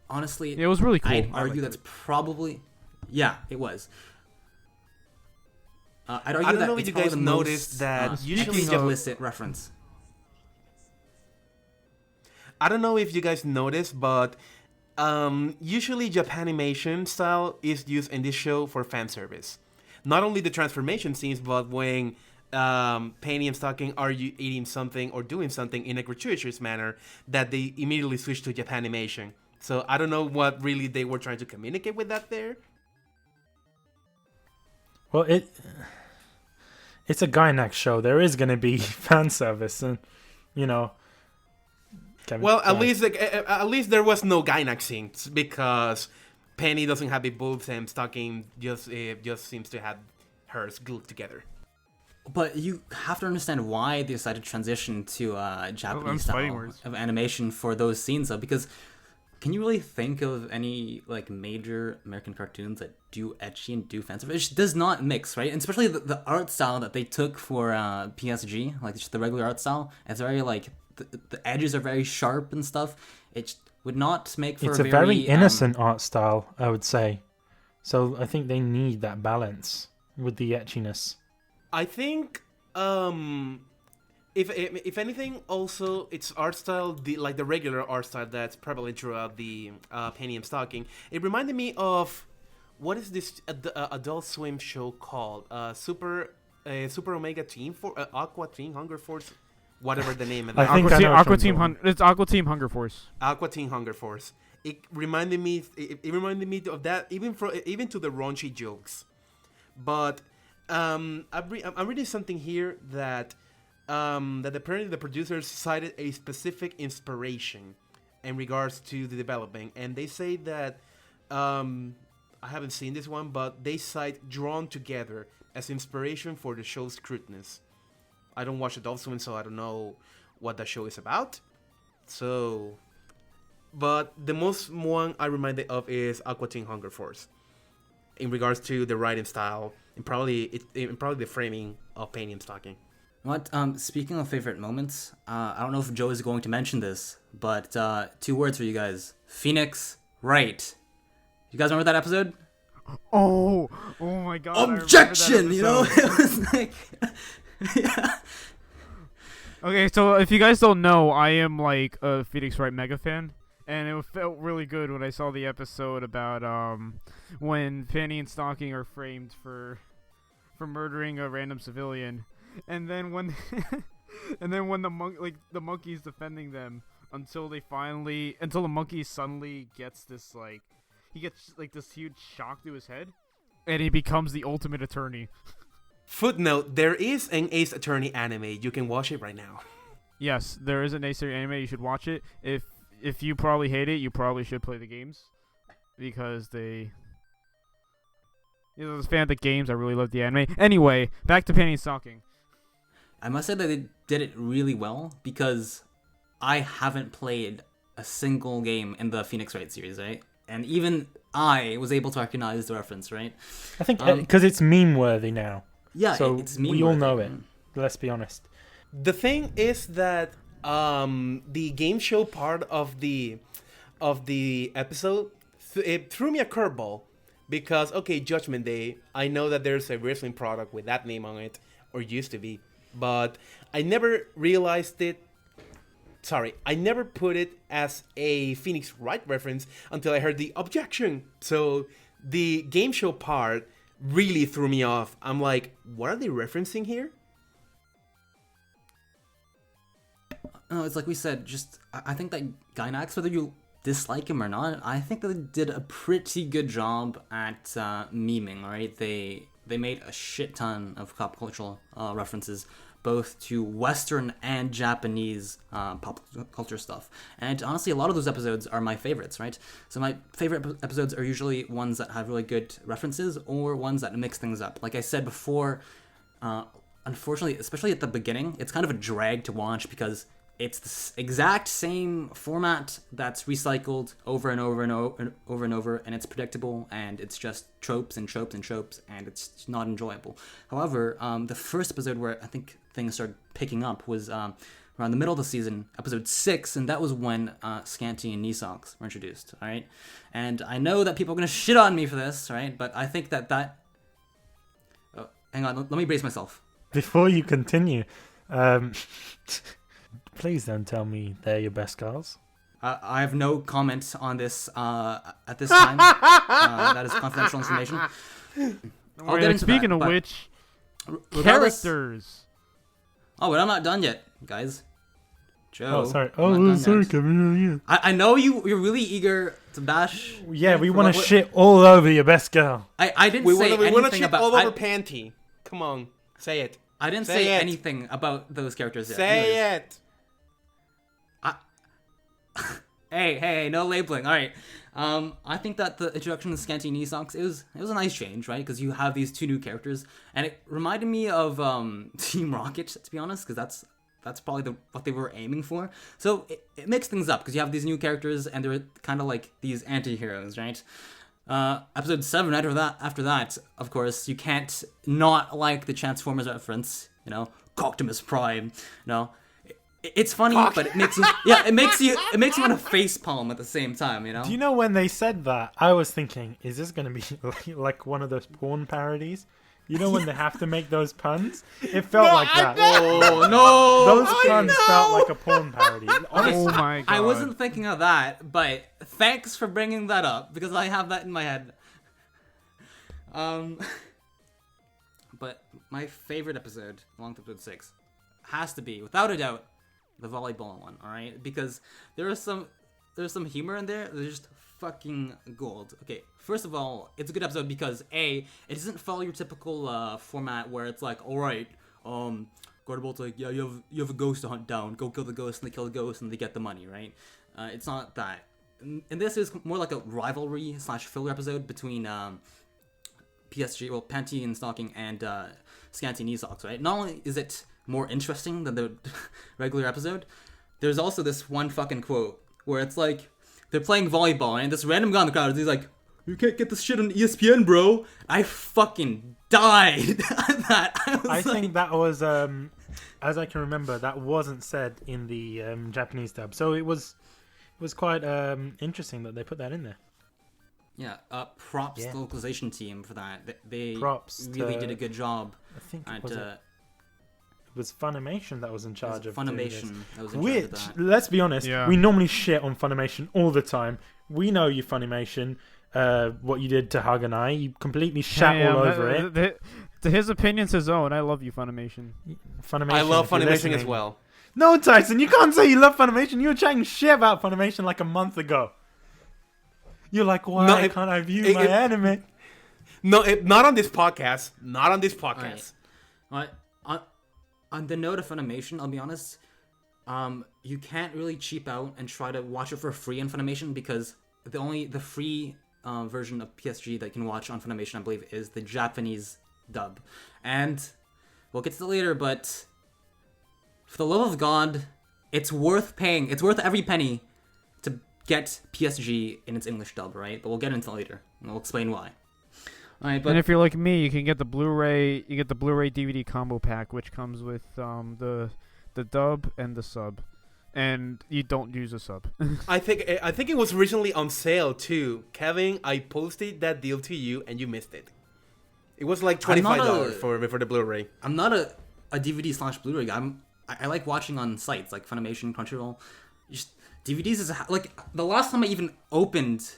Honestly, Yeah, it was really cool. I'd argue that's probably... Yeah, it was. I'd argue I don't that know if it's you probably guys the noticed most, that usually explicit reference. I don't know if you guys noticed, but usually Japanimation style is used in this show for fan service. Not only the transformation scenes, but when Panty and Stocking are eating something or doing something in a gratuitous manner, that they immediately switch to Japanimation. So I don't know what really they were trying to communicate with that there. Well, it's a Gainax show. There is going to be fan service, and Well, at least there was no Gainax scenes because Penny doesn't have big boobs and Stocking just seems to have hers glued together. But you have to understand why they decided to transition to Japanese style of animation for those scenes, though, because can you really think of any like major American cartoons that do ecchi and do fan service? It does not mix, right? And especially the art style that they took for PSG, like just the regular art style, it's very like the edges are very sharp and stuff. It would not make for it's a very innocent art style, I would say. So I think they need that balance with the etchiness. I think if anything, also its art style, the regular art style that's prevalent throughout the Panty and Stocking, it reminded me of what is this Adult Swim show called? Super Omega Team Aqua Teen Hunger Force, whatever the name of that. Aqua Team Hunger Force. Aqua Teen Hunger Force. It reminded me of that, even to the raunchy jokes. But I'm reading something here that apparently the producers cited a specific inspiration in regards to the development, and they say that I haven't seen this one, but they cite Drawn Together as inspiration for the show's crudeness. I don't watch Adult Swim, so I don't know what that show is about. So, but the most one I reminded of is Aqua Teen Hunger Force in regards to the writing style and probably the framing of Panty and Stocking. What? Speaking of favorite moments, I don't know if Joe is going to mention this, but 2 words for you guys: Phoenix Wright. You guys remember that episode? Oh my God! Objection! You know, it was like, yeah. Okay, so if you guys don't know, I am like a Phoenix Wright mega fan, and it felt really good when I saw the episode about when Panty and Stocking are framed for murdering a random civilian. And then when the monkey's defending them until the monkey suddenly gets this this huge shock to his head, and he becomes the ultimate attorney. Footnote: there is an Ace Attorney anime. You can watch it right now. Yes, there is an Ace Attorney anime. You should watch it. If you probably hate it, you probably should play the games because they. As a fan of the games, I really love the anime. Anyway, back to Panty and Stocking. I must say that they did it really well because I haven't played a single game in the Phoenix Wright series, right? And even I was able to recognize the reference, right? I think because it's meme-worthy now. Yeah, so it's meme-worthy. We all know it. Let's be honest. The thing is that the game show part of the episode it threw me a curveball because Judgment Day, I know that there's a wrestling product with that name on it, or used to be, but I never realized it. Sorry, I never put it as a Phoenix Wright reference until I heard the objection. So the game show part really threw me off. I'm like, what are they referencing here? No, it's like we said, I think that Gainax, whether you dislike him or not, I think that they did a pretty good job at memeing, right? They made a shit ton of pop cultural references, both to Western and Japanese pop culture stuff. And honestly, a lot of those episodes are my favorites, right? So my favorite episodes are usually ones that have really good references or ones that mix things up. Like I said before, unfortunately, especially at the beginning, it's kind of a drag to watch because it's the exact same format that's recycled over and over and over and over, and it's predictable, and it's just tropes and tropes and tropes, and it's not enjoyable. However, the first episode where I think things started picking up was around the middle of the season, episode 6, and that was when Scanty and knee socks were introduced, all right? And I know that people are going to shit on me for this, right? But I think that... Oh, hang on, let me brace myself. Before you continue, please don't tell me they're your best girls. I have no comment on this at this time. That is confidential information. I'll get into speaking that, of which, regardless- characters. Oh, but I'm not done yet, guys. Joe. Oh, sorry. I'm not Oh, done sorry, yet. Kevin. I know you're really eager to bash. Yeah, we for want to what- shit all over your best girl. I didn't We say want to anything ship about. all over Panty. Come on, say it. I didn't Say say it. anything about those characters yet. Say Anyways. it. Hey, no labeling. All right. I think that the introduction of Scanty Knee Socks it was a nice change, right? Because you have these two new characters, and it reminded me of Team Rocket, to be honest, because that's probably what they were aiming for. So it mixed things up because you have these new characters, and they're kind of like these anti-heroes, right? Episode 7 after that, of course, you can't not like the Transformers reference, Coctimus Prime, It's funny, but it makes you want to facepalm at the same time, Do you know when they said that, I was thinking, is this going to be like one of those porn parodies? You know when they have to make those puns? It felt like that. Oh, no! Those puns felt like a porn parody. Oh my god. I wasn't thinking of that, but thanks for bringing that up, because I have that in my head. But my favorite episode, along with episode 6, has to be, without a doubt, the volleyball one, alright? Because there's some humor in there, there's just fucking gold. Okay, first of all, it's a good episode because it doesn't follow your typical format where it's like, alright, Garterbelt's like, yeah, you have a ghost to hunt down, go kill the ghost, and they kill the ghost, and they get the money, right? It's not that. And this is more like a rivalry / filler episode between PSG, well, Panty and Stocking and Scanty Knee Socks, right? Not only is it more interesting than the regular episode, there's also this one fucking quote where it's like, they're playing volleyball, and this random guy in the crowd, he's like, you can't get this shit on ESPN, bro. I fucking died at that. I think that was, as I can remember, that wasn't said in the Japanese dub. So it was quite interesting that they put that in there. Yeah, props to the localization team for that. They Props really did a good job. I think At, it was Funimation that was in charge of doing Funimation this. that was in charge of Which, that. let's be honest, Yeah. we normally shit on Funimation all the time. We know you, Funimation, what you did to Hug and I. You completely shat all over it. To his opinion's his own. I love you, Funimation. Funimation. I love if you're Funimation as listening. well. No, Tyson, you can't say you love Funimation. You were chatting shit about Funimation like a month ago. You're like, why can't I view my anime? No, not on this podcast. Not on this podcast. Alright. On the note of Funimation, I'll be honest, you can't really cheap out and try to watch it for free on Funimation because the free version of PSG that you can watch on Funimation, I believe, is the Japanese dub. And we'll get to that later, but for the love of God, it's worth paying. It's worth every penny to get PSG in its English dub, right? But we'll get into it later, and we'll explain why. All right, but And if you're like me, you can get the Blu-ray. You get the Blu-ray DVD combo pack, which comes with the dub and the sub, and you don't use a sub. I think it was recently on sale too, Kevin. I posted that deal to you, and you missed it. It was like $25 for the Blu-ray. I'm not a DVD / Blu-ray guy. I like watching on sites like Funimation, Crunchyroll. Just DVDs is like the last time I even opened.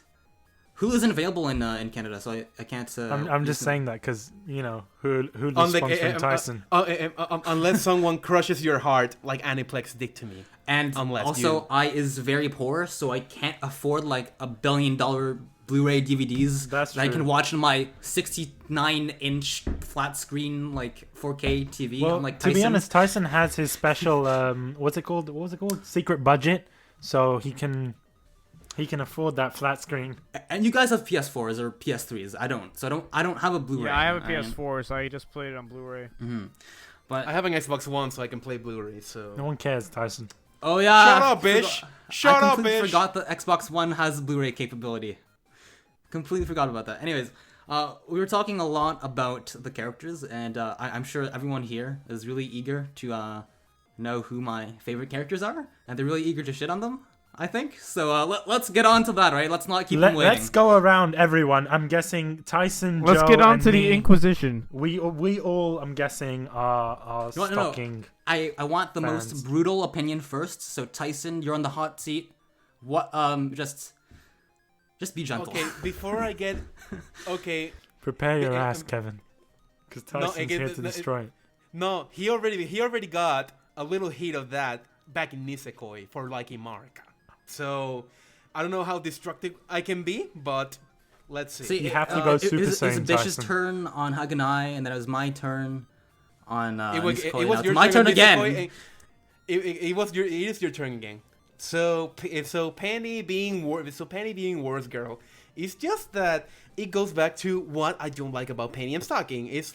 Hulu isn't available in Canada, so I can't. I'm just saying that because Hulu's sponsoring Tyson. Unless someone crushes your heart like Aniplex did to me. And also, I is very poor, so I can't afford like $1 billion Blu-ray DVDs That's that I true. can watch on my 69-inch flat screen like 4K TV. Well, Like to be honest, Tyson has his special what's it called? What was it called? Secret budget, so he can afford that flat screen. And you guys have PS4s or PS3s. I don't. So I don't have a Blu-ray. Yeah, I have a PS4, so I just played it on Blu-ray. But I have an Xbox One, so I can play Blu-ray. So No one cares, Tyson. Oh yeah. Shut up, bitch. Shut I up, completely bitch. forgot the Xbox One has Blu-ray capability. Completely forgot about that. Anyways, we were talking a lot about the characters, and I'm sure everyone here is really eager to know who my favorite characters are, and they're really eager to shit on them, I think. So let's get on to that, right? Let's not keep them waiting. Let's go around everyone. I'm guessing Tyson, Let's Joe, get on and to the me, Inquisition. We all, I'm guessing, are No. stocking. I want the fans. most brutal opinion first. So Tyson, you're on the hot seat. What? Just be gentle. Okay, before I get... Okay. Prepare your ass, Kevin. Because Tyson's again, here to destroy it. No, he already got a little hit of that back in Nisekoi for liking Marika. So, I don't know how destructive I can be, but let's see. You have to go Super It was Saiyan, Bish's Tyson. turn on Haganai, and then it was my turn on Nisekoi. It was Now your it's my turn on again. Nisekoi, it is your turn again. So Panty being worse girl. It's just that it goes back to what I don't like about Panty and Stocking. It's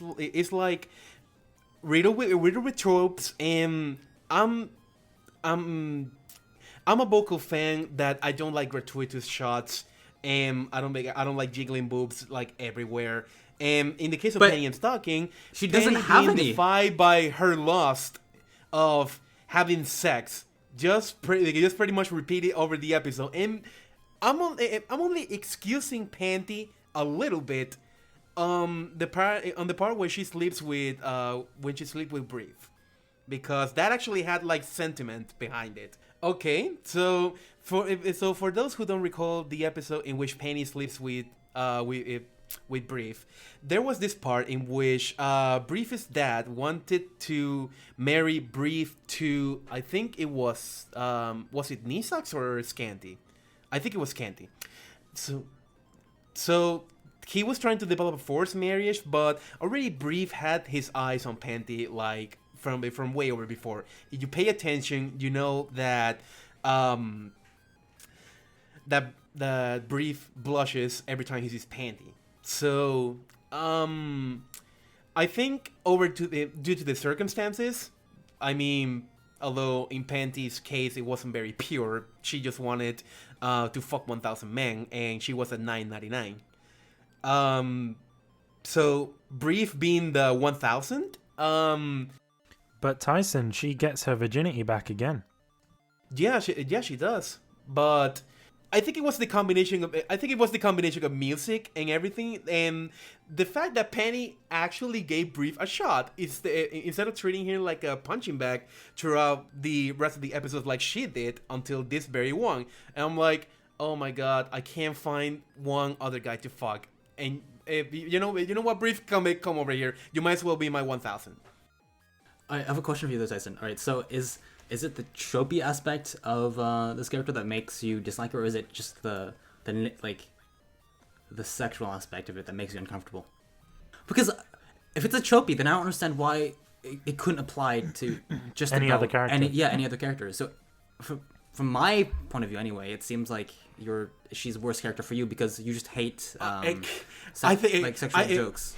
like riddled with tropes, and I'm a vocal fan that I don't like gratuitous shots, and I don't like jiggling boobs like everywhere. And in the case of But Panty and Stocking, she doesn't Panty have being any. defied by her lust of having sex, just pretty much repeated over the episode. And I'm only excusing Panty a little bit, the part where she sleeps with Brief, because that actually had like sentiment behind it. Okay, so for those who don't recall the episode in which Panty sleeps with Brief, there was this part in which Brief's dad wanted to marry Brief to, I think it was it Nisax or Scanty? I think it was Scanty. So he was trying to develop a forced marriage, but already Brief had his eyes on Panty like from way over before. If you pay attention, you know that that Brief blushes every time he sees Panty. So, I think due to the circumstances, I mean, although in Panty's case it wasn't very pure, she just wanted to fuck 1,000 men, and she was at 999. So Brief being the 1,000. But Tyson, she gets her virginity back again. Yeah, she does. But I think it was the combination of music and everything, and the fact that Panty actually gave Brief a shot instead of treating her like a punching bag throughout the rest of the episodes like she did until this very one. And I'm like, oh my god, I can't find one other guy to fuck. And you know what, Brief, come over here. You might as well be my 1,000. I have a question for you, though, Tyson. All right, so is it the tropey aspect of this character that makes you dislike her, or is it just the sexual aspect of it that makes you uncomfortable? Because if it's a tropey, then I don't understand why it couldn't apply to just Any other character. Any other character. So from my point of view, anyway, it seems like she's the worst character for you because you just hate sexual jokes.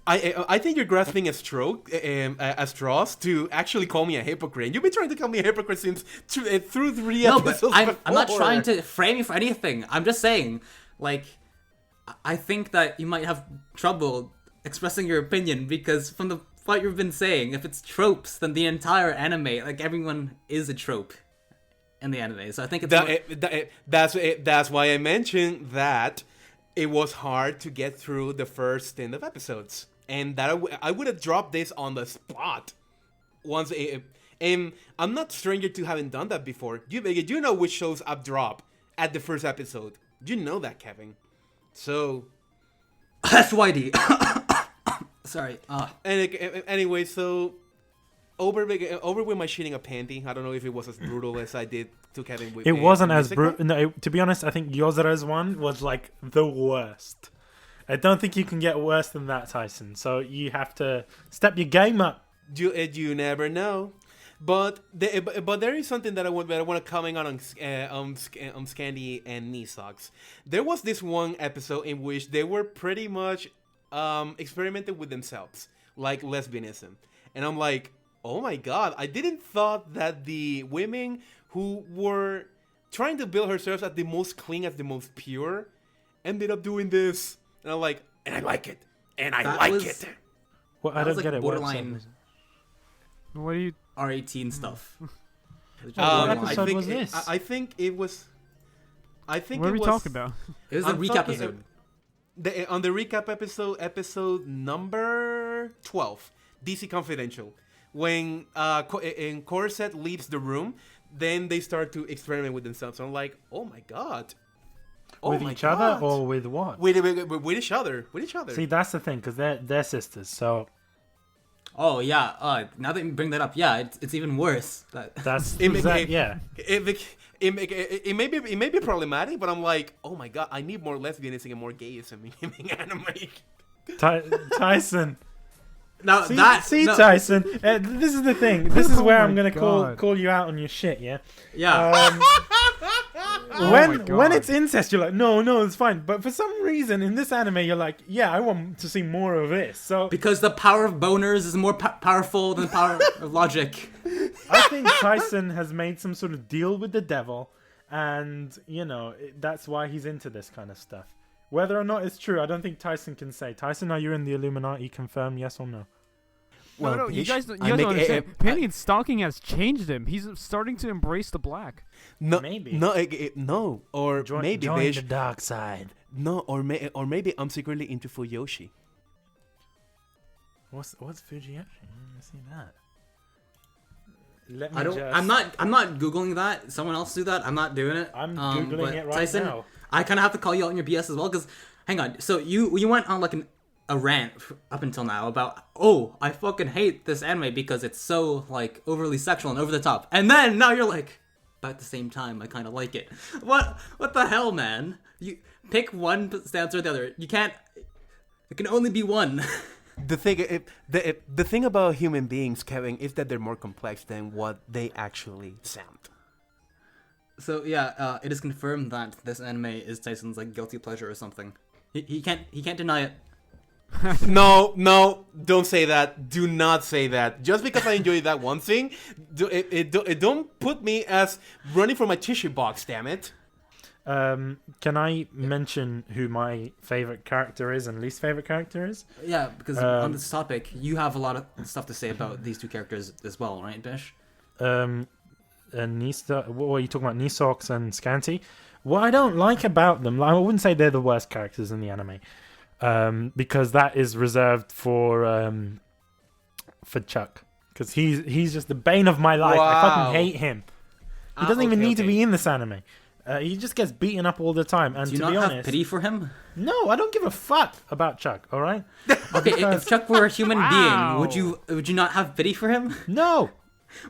I think you're grasping at straws to actually call me a hypocrite. You've been trying to call me a hypocrite since through 3 episodes. No, but I'm not trying to frame you for anything. I'm just saying, like, I think that you might have trouble expressing your opinion because from what you've been saying, if it's tropes, then the entire anime, like, everyone is a trope in the anime. So I think it's that's why I mentioned that it was hard to get through the first stint of episodes. And that I would have dropped this on the spot and I'm not stranger to having done that before. You know which shows I've dropped at the first episode. You know that, Kevin. So that's YD. Sorry. Anyway, so over with my shitting a Panty. I don't know if it was as brutal as I did to Kevin. With, it wasn't as brutal. No, to be honest, I think Yozura's one was like the worst. I don't think you can get worse than that, Tyson. So you have to step your game up. You never know. But there is something that I want to comment on Scandy and Nisox. There was this one episode in which they were pretty much experimenting with themselves, like lesbianism, and I'm like, oh my god, I didn't thought that the women who were trying to build herself as the most clean, as the most pure, ended up doing this. And I'm like, and I like it. And I That like was- it. Well, I That was don't like get it. borderline What do you? R18 stuff. What Borderline. episode was this? I think it was. I think What it are we was. talking about? It was a I'm recap talking- episode. On the recap episode number 12, DC Confidential, when Corset leaves the room, then they start to experiment with themselves. So I'm like, oh my god. Oh with my each other God. or with what? With each other. With each other. See, that's the thing, because they're sisters. So Oh yeah. Now that you bring that up, yeah, it's even worse. that's It make- yeah. It may be problematic, but I'm like, oh my god, I need more lesbianism and more gayism in anime. Tyson. Now See, that no, Tyson. This is the thing. This is Oh where my I'm gonna God. call you out on your shit. Yeah. yeah. Oh my when God. it's incest, you're like, no, it's fine. But for some reason in this anime, you're like, yeah, I want to see more of this. So Because the power of boners is more powerful than the power of logic. I think Tyson has made some sort of deal with the devil, and that's why he's into this kind of stuff. Whether or not it's true, I don't think Tyson can say. Tyson, are you in the Illuminati? Confirm, yes or no? No, you bitch, guys don't I make- understand. I- Panty and Stocking has changed him. He's starting to embrace the black. No, Maybe. no, or maybe join bitch, the dark side. no, or maybe I'm secretly into Fuyoshi. What's Fujiyoshi? Let me see that. Let me I don't. just- I'm not googling that. Someone else do that. I'm not doing it. I'm but googling it right Tyson, now. I kind of have to call you out on your BS as well. Because hang on. So you went on like a rant up until now about I fucking hate this anime because it's so like overly sexual and over the top. And then now you're like, but at the same time I kind of like it. What the hell, man? You pick one stance or the other. You can't. It can only be one. The thing about human beings, Kevin, is that they're more complex than what they actually sound. So yeah, it is confirmed that this anime is Tyson's like guilty pleasure or something. He can't deny it. No, don't say that. Do not say that. Just because I enjoy that one thing, don't put me as running for my tissue box. Damn it. Can I mention who my favorite character is and least favorite character is? Yeah, because on this topic, you have a lot of stuff to say about these two characters as well, right, Bish? What are you talking about? Nisox and Scanty. What I don't like about them, I wouldn't say they're the worst characters in the anime, because that is reserved for Chuck, because he's just the bane of my life. I Wow. fucking hate him. He doesn't even need to be in this anime. He just gets beaten up all the time. And Do you to not be have honest, pity for him? no, I don't give a fuck about Chuck. All right? Okay, if Chuck were a human Wow. being, would you not have pity for him? No.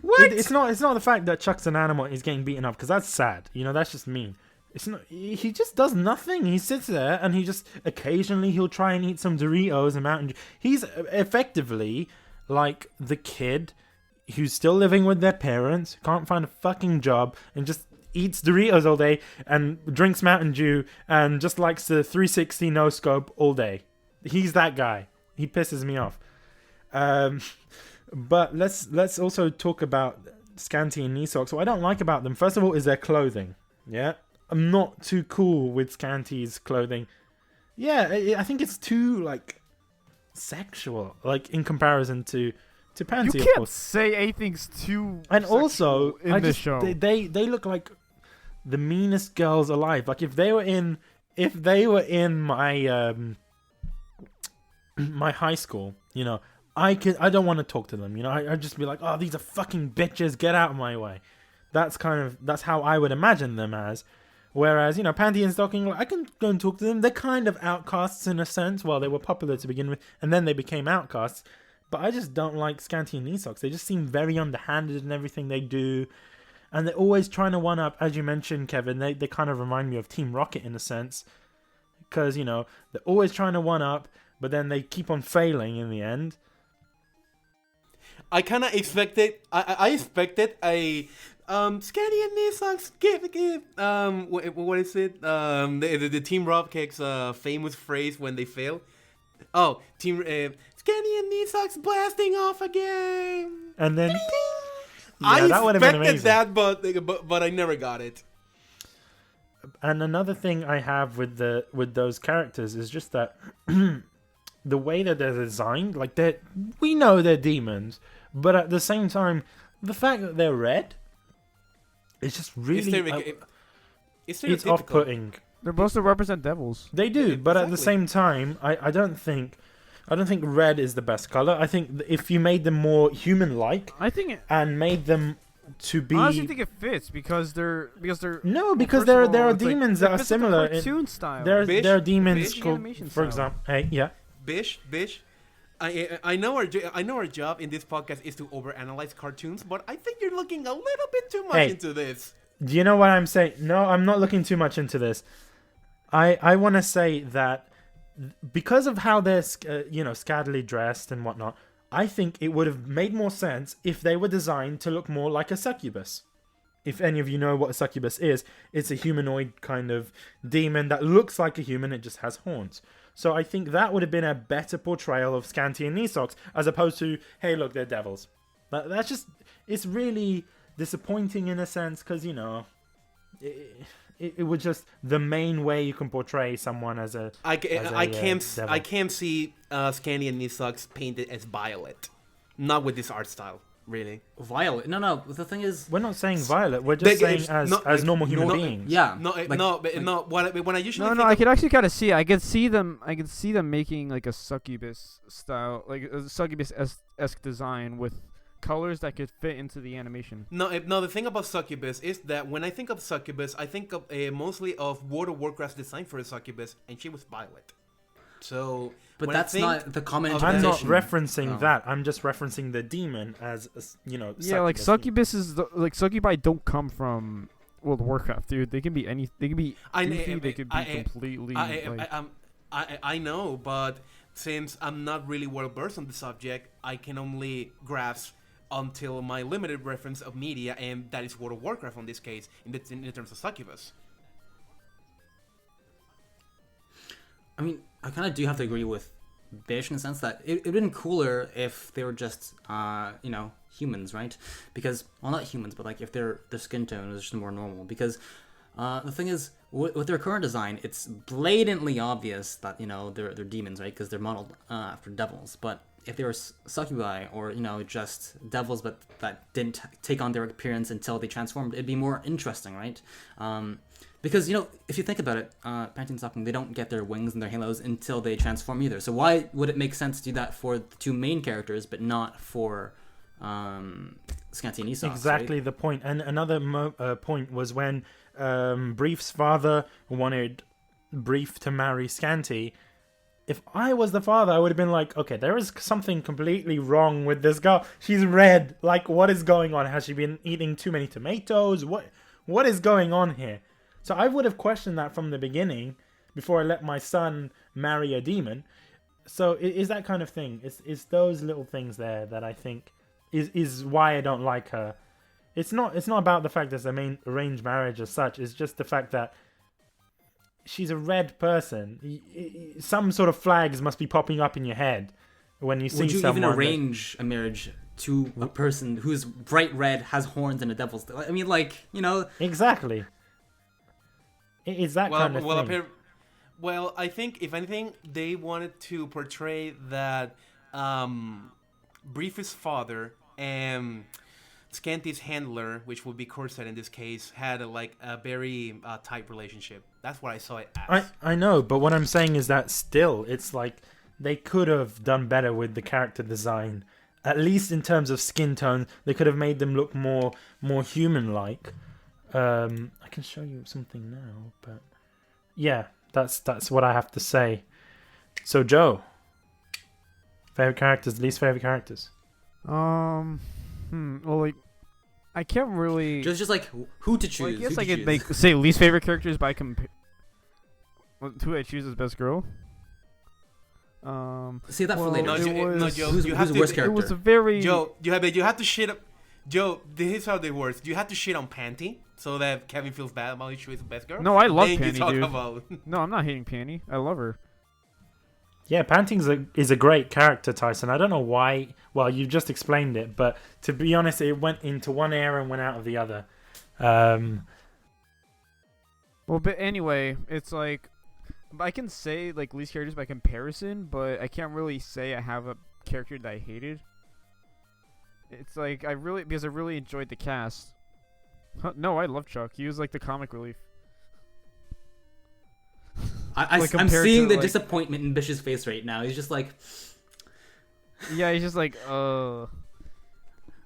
What? It's not the fact that Chuck's an animal and he's getting beaten up, because that's sad. That's just mean. It's not. He just does nothing. He sits there and he just occasionally he'll try and eat some Doritos and Mountain Dew. He's effectively like the kid who's still living with their parents, can't find a fucking job, and just eats Doritos all day and drinks Mountain Dew and just likes the 360 no scope all day. He's that guy. He pisses me off. But let's also talk about Scanty and Nisox. What I don't like about them, first of all, is their clothing. Yeah, I'm not too cool with Scanty's clothing. Yeah, I think it's too like sexual, like in comparison to Panty. You of can't course. say anything's too. And sexual also, in this show. they look like the meanest girls alive. Like if they were in my my high school, I don't want to talk to them. I'd just be like, oh, these are fucking bitches, get out of my way. That's how I would imagine them as. Whereas, Panty and Stocking, I can go and talk to them. They're kind of outcasts in a sense. Well, they were popular to begin with, and then they became outcasts. But I just don't like Scanty and Nisox. They just seem very underhanded in everything they do. And they're always trying to one-up, as you mentioned, Kevin. They kind of remind me of Team Rocket in a sense. Because, they're always trying to one-up, but then they keep on failing in the end. I kind of expected. I expected a Scanty and Nisox give what is it? The Team Rocket's famous phrase when they fail. Oh, Team Scanty and Nisox blasting off again. And then... I that would have been expected amazing. that, but I never got it. And another thing I have with those characters is just that the way that they're designed, like we know they're demons, but at the same time, the fact that they're red, it's just really it's off-putting. They're supposed to represent devils. They do, Yeah, but at the exactly. same time, I don't think red is the best color. I think if you made them more human-like I think it, and made them to be, I honestly think it fits because they're no, because first there of all, are it's like- demons it that are fits like a similar. cartoon style. There are demons Bish, called, animation for style. example, hey, yeah. Bish. I know our job in this podcast is to overanalyze cartoons, but I think you're looking a little bit too much Hey. into this. Do you know what I'm saying? No, I'm not looking too much into this. I want to say that because of how they're scantily dressed and whatnot, I think it would have made more sense if they were designed to look more like a succubus. If any of you know what a succubus is, it's a humanoid kind of demon that looks like a human, it just has horns. So I think that would have been a better portrayal of Scanty and knee socks, as opposed to, hey, look, they're devils. That's just, it's really disappointing in a sense, because, it was just the main way you can portray someone as a I can't devil. see Scandy and Nisux painted as violet, not with this art style, really. Violet. No. The thing is, We're not saying violet. We're just They- saying as not like- normal human no- beings. yeah. No, when I usually No, think I of- could actually kind of see it. I could see them making like a succubus style, like a succubus-esque design with colors that could fit into the animation. No, the thing about succubus is that when I think of succubus, I think of mostly of World of Warcraft's design for a succubus, and she was violet. So, but when I that's think not the common of I'm not interpretation. referencing No. that. I'm just referencing the demon as Yeah, like succubus is like succubi don't come from World of Warcraft, dude. They can be any. They can be goofy. They could be completely. like, I know, but since I'm not really well versed on the subject, I can only grasp until my limited reference of media, and that is World of Warcraft in this case, in terms of succubus. I mean, I kind of do have to agree with Bish in the sense that it would have been cooler if they were just, humans, right? Because, well, not humans, but like if their skin tone was just more normal. Because the thing is, with their current design, it's blatantly obvious that they're demons, right? Because they're modeled after devils. But if they were succubi or just devils, but that didn't take on their appearance until they transformed, it'd be more interesting, right? Because if you think about it, Panty and Stocking, they don't get their wings and their halos until they transform either. So why would it make sense to do that for the two main characters, but not for Scanty and Esau? exactly right? the point. And another point was when Brief's father wanted Brief to marry Scanty. If I was the father, I would have been like, okay, there is something completely wrong with this girl. She's red. Like, what is going on? Has she been eating too many tomatoes? What is going on here? So I would have questioned that from the beginning before I let my son marry a demon. So it is that kind of thing. It's those little things there that I think is why I don't like her. It's not about the fact that it's a main arranged marriage as such. It's just the fact that she's a red person. Some sort of flags must be popping up in your head when you see Would you someone. even arrange a marriage to a person who's bright red, has horns, and a devil's? I mean, Exactly. It is that kind of thing. Well, I think if anything, they wanted to portray that Brief's father and Scanty's handler, which would be Corset in this case, had a very tight relationship. That's what I saw it as. I know, but what I'm saying is that still, it's like they could have done better with the character design. At least in terms of skin tone, they could have made them look more human-like. I can show you something now, but yeah, that's what I have to say. So Joe, favorite characters, least favorite characters. Well, like, I can't really. just like who to choose. Well, I guess who I to could choose. say least favorite characters by who I choose as best girl. See that for well, later. Joe, who's you have the to. worst It character? was a very. Joe, you have to shit up. Joe, this is how they work. You have to shit on Panty so that Kevin feels bad about his choice of best girl. No, I love Then you Panty, talk dude. about. No, I'm not hating Panty. I love her. Yeah, Panty is a great character, Tyson. I don't know why. Well, you just explained it, but to be honest, it went into one era and went out of the other. Well, but anyway, it's like I can say like least characters by comparison, but I can't really say I have a character that I hated. It's like because I really enjoyed the cast. No, I love Chuck. He was like the comic relief. I'm seeing the disappointment in Bish's face right now. He's just like, yeah, he's just like, dude,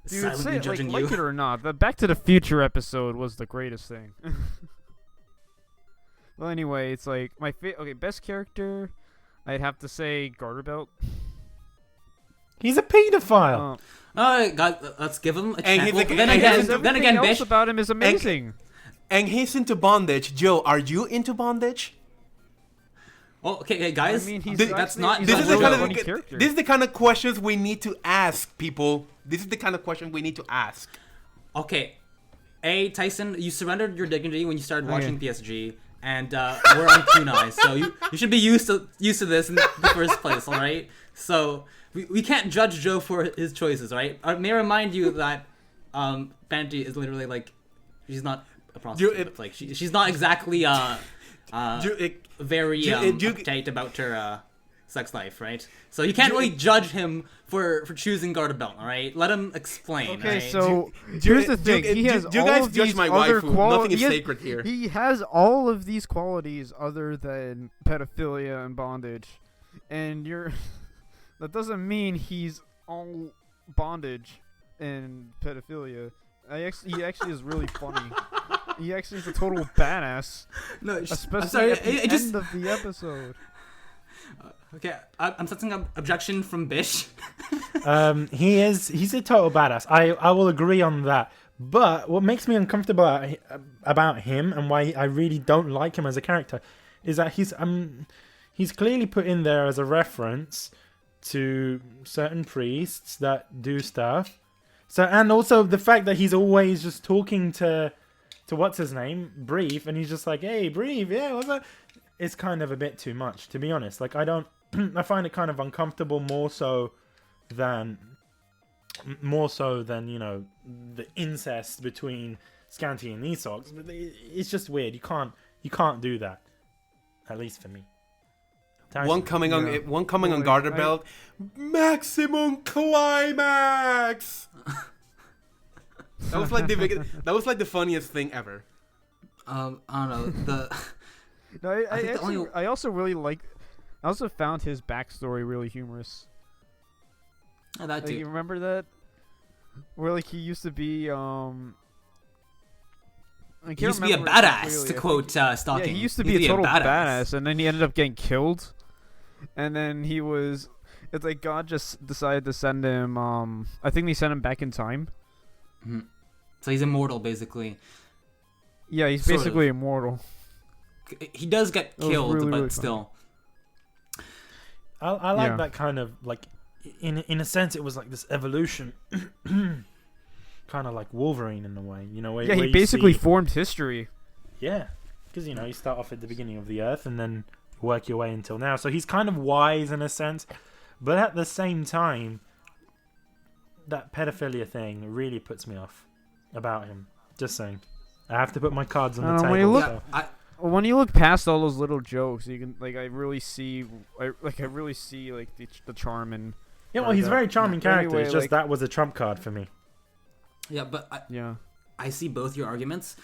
silently judging you. Like it or not, the Back to the Future episode was the greatest thing. Well, anyway, it's like my best character, I'd have to say Garterbelt. He's a pedophile. Alright, God, let's give him a chance. Then again, Bish about him is amazing. And he's into bondage. Joe, are you into bondage? Oh, okay, guys. I mean, that's not. This is the kind of questions we need to ask people. This is the kind of question we need to ask. Okay, Tyson, you surrendered your dignity when you started watching PSG, and we're on kunai, so you should be used to this in the first place. All right, so we can't judge Joe for his choices. Right? May I remind you that Panty is literally like, she's not a prostitute. Like she's not exactly very uptight about her sex life, right? So you can't really judge him for choosing Garterbelt, all right? Let him explain. Okay, right? so here's the thing: he has all of these other qualities. Nothing is sacred here. He has all of these qualities other than pedophilia and bondage, and that doesn't mean he's all bondage and pedophilia. He actually is really funny. He actually is a total badass. No, especially at the end of the episode. Okay, I'm sensing an objection from Bish. He's a total badass. I will agree on that. But what makes me uncomfortable about him and why I really don't like him as a character is that he's clearly put in there as a reference to certain priests that do stuff. So, and also the fact that he's always just talking to what's his name, Brief, and he's just like, hey, Brief, yeah, what's that? It's kind of a bit too much, to be honest. Like, I find it kind of uncomfortable more so than, you know, the incest between Scanty and Esox. But it's just weird. You can't do that. At least for me. One coming on Garterbelt. Maximum climax. That was like the funniest thing ever. I don't know. No, I also really like. I also found his backstory really humorous. Oh, that dude. You remember that? Where like he used to be he used to be a badass, to quote Stocking. Yeah, he used to be a total badass, and then he ended up getting killed. And then it's like God just decided to send him. I think they sent him back in time. Mm-hmm. So he's immortal, basically. Yeah, he's basically immortal. He does get killed, really, but really still. I like that kind of like, in a sense, it was like this evolution, kind of like Wolverine in a way, you know. Where he basically formed history. Yeah, because you know you start off at the beginning of the Earth and then work your way until now. So he's kind of wise in a sense, but at the same time, that pedophilia thing really puts me off about him. Just saying, I have to put my cards on the table. When you look past all those little jokes, you can I really see the charm in. Yeah, well, he's a very charming character. Anyway, it's just that was a trump card for me. Yeah, but I see both your arguments.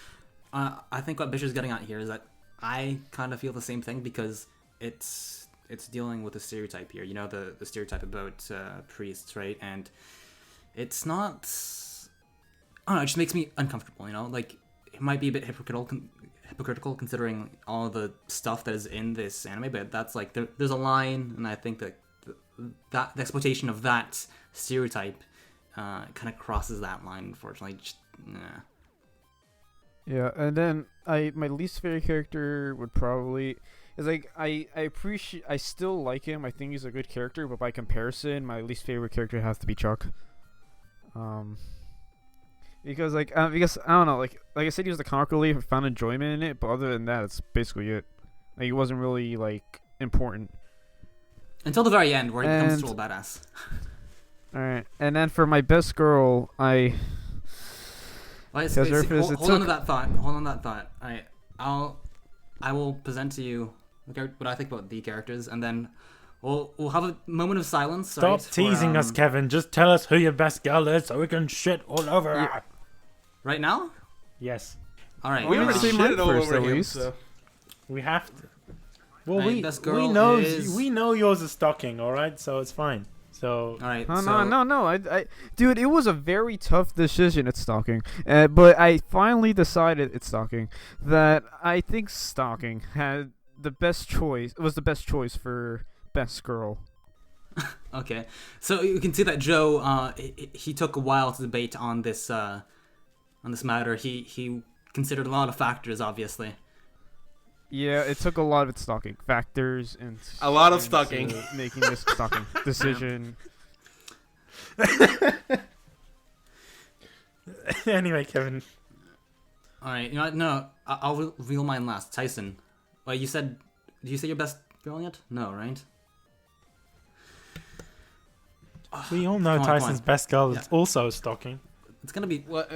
I think what Bish is getting at here is that I kind of feel the same thing because it's dealing with a stereotype here. You know, the stereotype about priests, right? And it's not. I don't know. It just makes me uncomfortable. You know, like it might be a bit hypocritical considering all the stuff that is in this anime, but that's like there's a line, and I think that the exploitation of that stereotype kind of crosses that line. Unfortunately, Yeah, and then my least favorite character would probably is like I still like him. I think he's a good character, but by comparison, my least favorite character has to be Chuck. Because I don't know, like I said, he was the comic relief. I found enjoyment in it, but other than that, it's basically it. Like, it wasn't really like important. Until the very end, where he becomes And- total badass. All right, and then for my best girl, Wait, Because there is- it hold on to took- that thought. Hold on to that thought. I will present to you what I think about the characters, and then we'll have a moment of silence. Stop teasing us, Kevin. Just tell us who your best girl is so we can shit all over her. Right now? Yes, All right. We I'm already gonna say mine shitted all first, over at him. least. So. we have to. Well, My best girl we know yours is stocking, all right, so it's fine. So All right. Oh, so, no. Dude, it was a very tough decision at Stocking. But I finally decided it's Stocking that I think Stocking had the best choice. Was the best choice for best girl. Okay. So you can see that Joe, he took a while to debate on this matter. He considered a lot of factors, obviously. Yeah, it took a lot of Stocking factors and A lot of into Stocking. making this Stocking decision. anyway, Kevin, All right. You know what? No, I'll reveal mine last. Tyson. Wait, did you say your best girl yet? No, right? we all know Come on, Tyson's best girl is Yeah. also stocking. It's gonna be What?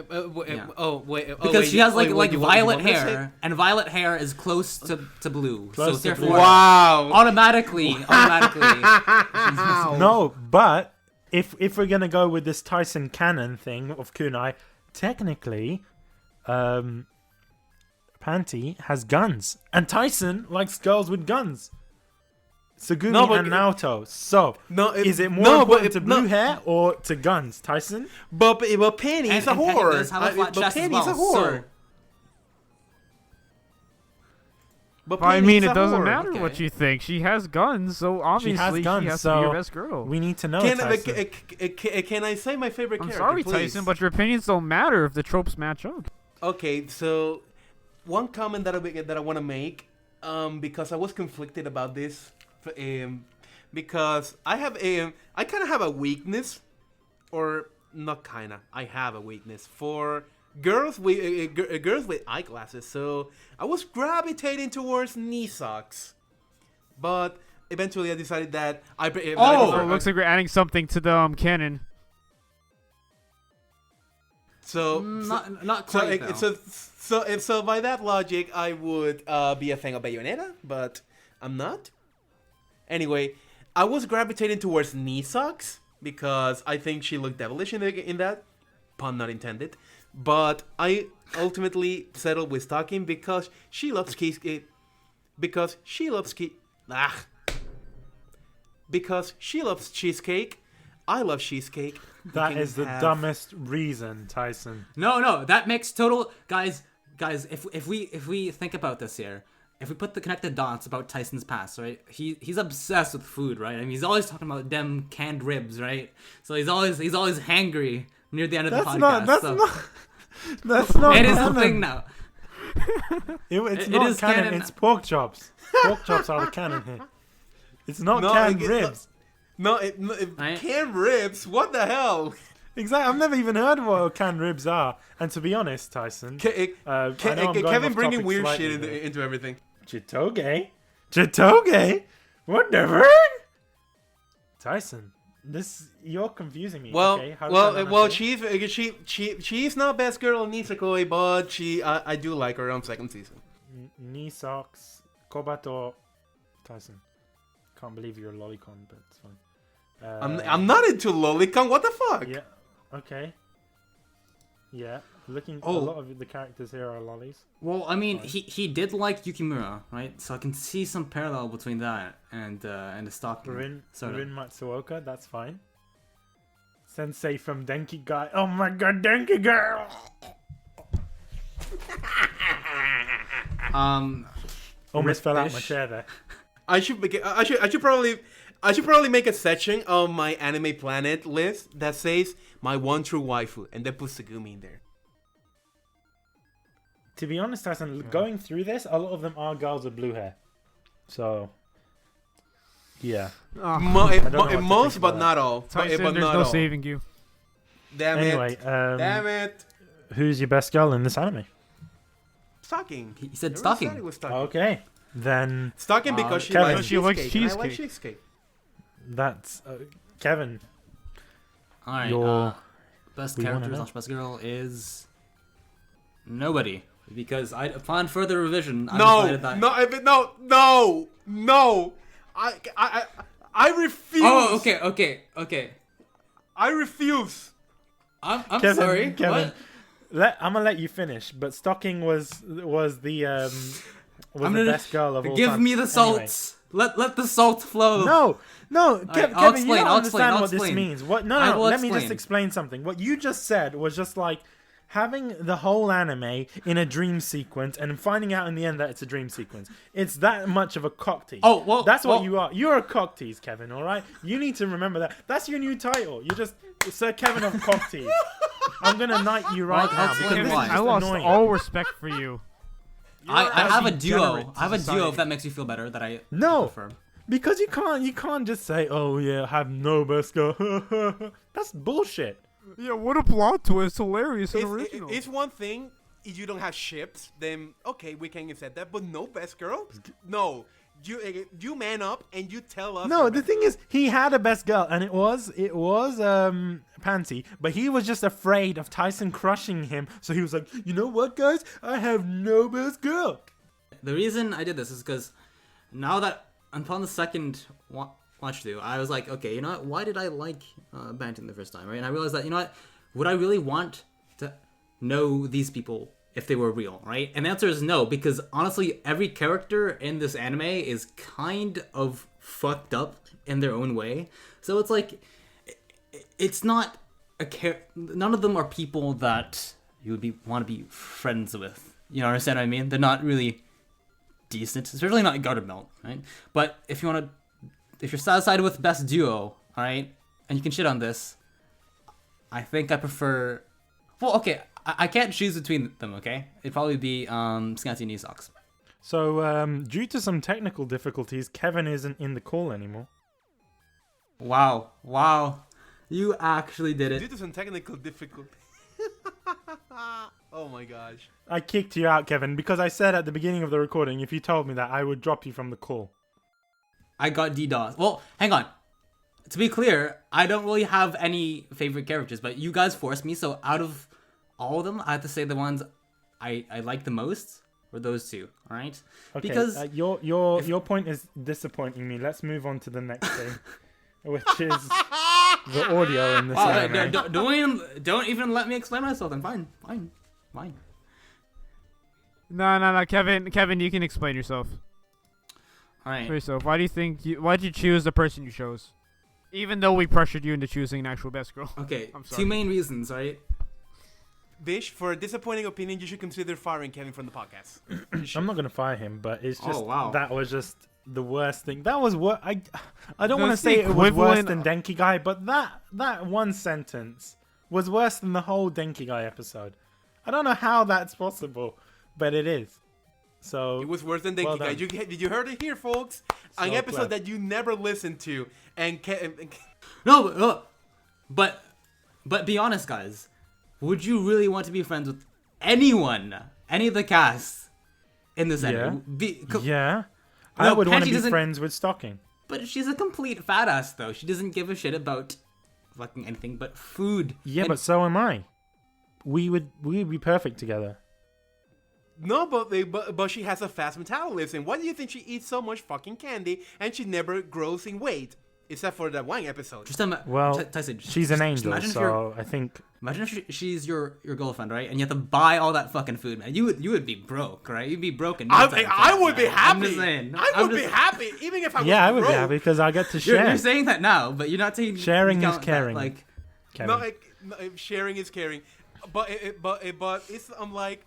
Yeah. Wait. because she has like you violet want me to say- hair, and violet hair is close to blue. Close so to therefore, blue. Wow. automatically. No, but if we're gonna go with this Tyson canon thing of kunai, technically, Panty has guns, and Tyson likes girls with guns. Sugumi No, but- and Naoto. So, No, is it more important to blue no, hair or to guns, Tyson? But Penny is a And Penny whore. does have a flat But chest as Penny's a well, whore. so- But I mean, Penny's it a doesn't whore. matter okay. what you think. She has guns, so obviously she guns, has to so be your best girl. We need to know, Can, Tyson. can I say my favorite I'm character, sorry, please? Tyson, but your opinions don't matter if the tropes match up. Okay, so one comment that I want to make, because I was conflicted about this, because I kind of have a weakness, or not kind of, I have a weakness for girls with eyeglasses. So I was gravitating towards knee socks, but eventually I decided that I. Oh, it looks like we're adding something to the canon. So not quite. though. So by that logic, I would be a fan of Bayonetta, but I'm not. Anyway, I was gravitating towards knee socks because I think she looked devilish in that, pun not intended. But I ultimately settled with stocking because she loves cheesecake. Because she loves cheesecake. I love cheesecake. That can is the have- dumbest reason, Tyson. No, that makes total guys. If we think about this here, if we put the connected dots about Tyson's past, right? He's obsessed with food, right? I mean, he's always talking about them canned ribs, right? So he's always hangry near the end of the podcast. That's not It is the canon. thing now. It's It not is canon. canon. It's pork chops. Pork chops are the canon here. It's not canned ribs. Right? Canned ribs. What the hell? Exactly. I've never even heard of what canned ribs are. And to be honest, Tyson, I know I'm going Kevin off bringing topic weird slightly shit here. into everything. Chitoge? What the fuck? Tyson, you're confusing me. Okay? How does that not happen? She's not best girl in Nisekoi, but I do like her on second season. Knee socks, Kobato, Tyson. Can't believe you're a lolicon, but it's fine. I'm not into lolicon. What the fuck? Yeah. Okay. Yeah. A Oh. lot of the characters here are lollies. Well, I mean, he did like Yukimura, right? So I can see some parallel between that and the stocking. Rin sort of. Matsuoka, that's fine. Sensei from Denki Guy. Oh my god, Denki Girl! Almost fell out my Rip-ish. chair there. I should probably make a section of my Anime Planet list that says my one true waifu, and then put Segumi in there. To be honest, Tyson, going through this, a lot of them are girls with blue hair. So, yeah. Oh, don't know what to Most, think but about not all. Tyson, but there's not no all. saving you. Damn Anyway, it! Damn it! who's your best girl in this anime? Stocking. He said Everyone stocking. said it was stocking. Okay, then Stocking because Kevin. she She likes likes cheesecake. And I like cheesecake. cheesecake. that's Kevin. All right. Your- Best we wanna character know. slash best girl is nobody, because upon further revision, I decided that. No. I refuse. Oh, okay. I refuse. I'm Kevin, sorry. Kevin. What? I'm gonna let you finish, but Stocking was the I'm the gonna- best girl of all Give time. me the Anyway. salt. Let the salt flow. No, right, Kevin, I'll you explain, don't I'll understand explain, I'll what this explain. means. What? I No. will Let me just explain. explain something. What you just said was just like having the whole anime in a dream sequence and finding out in the end that it's a dream sequence. It's that much of a cock tease. Oh, well, that's what well- you are. You're a cock tease, Kevin. All right, you need to remember that. That's your new title. You're just Sir Kevin of cock tease. I'm gonna knight you right Well, now I'll because explain this why. is I just lost annoying. all respect for you. I have a degenerate duo. I have a duo. society. If that makes you feel better, that I No. prefer. Because you can't just say, oh yeah, have no best girl. That's bullshit. Yeah, what a plot twist! Hilarious and original. It's one thing if you don't have ships, then okay, we can accept that. But no best girl? No. You man up and you tell us. No, the thing is, he had a best girl, and it was Panty, but he was just afraid of Tyson crushing him, so he was like, you know what, guys, I have no best girl. The reason I did this is because now that upon the second watch through, I was like, okay, you know what? Why did I like Banton the first time, right? And I realized that, you know what? Would I really want to know these people if they were real, right? And the answer is no, because honestly, every character in this anime is kind of fucked up in their own way. So it's like, it's not none of them are people that you would want to be friends with. You understand what I mean? They're not really decent, especially not Garterbelt, right? But if you're satisfied with best duo, all right, and you can shit on this, I think I prefer. Well, okay, I can't choose between them. Okay, it'd probably be Scanty Knee Socks. So, due to some technical difficulties, Kevin isn't in the call anymore. Wow, you actually did Due it. to some technical difficulty. Oh my gosh. I kicked you out, Kevin, because I said at the beginning of the recording, if you told me that, I would drop you from the call. I got DDoS. Well, hang on. To be clear, I don't really have any favorite characters, but you guys forced me, so out of all of them, I have to say the ones I like the most were those two, alright? Okay, Because your point is disappointing me. Let's move on to the next thing, which is the audio in this anime. don't even let me explain myself then. Fine. No, Kevin, you can explain yourself. Alright. Yourself. Why did you choose the person you chose? Even though we pressured you into choosing an actual best girl. Okay, I'm sorry. two main reasons, right? Bish, for a disappointing opinion, you should consider firing Kevin from the podcast. I'm not gonna fire him, but it's just wow. that was just the worst thing. That was what I don't want to That's say the it was worse equivalent- than Denki Guy, but that one sentence was worse than the whole Denki Guy episode. I don't know how that's possible, but it is. So It was worse than well Denki Guy. done. Did you heard it here, folks? An So episode glad. that you never listened to, and No, but be honest, guys. Would you really want to be friends with anyone, any of the cast in this anime? yeah, I No, would want Panty to be doesn't- friends with Stocking. But she's a complete fat ass, though. She doesn't give a shit about fucking anything but food. Yeah, And- but so am I. We'd be perfect together. no, but she has a fast metabolism. Why do you think she eats so much fucking candy and she never grows in weight? Except for that one episode. just Tyson, She's an angel, imagine if so I think imagine if she's your girlfriend, right? And you have to buy all that fucking food, man. You would be broke, right? You'd be broken. I would be happy. I'm just saying. I would be happy, even if I was yeah, I would broke. be happy because I get to share. You're saying that now, but you're not saying Sharing you is count caring. That, like, Kevin. No, sharing is caring. But it's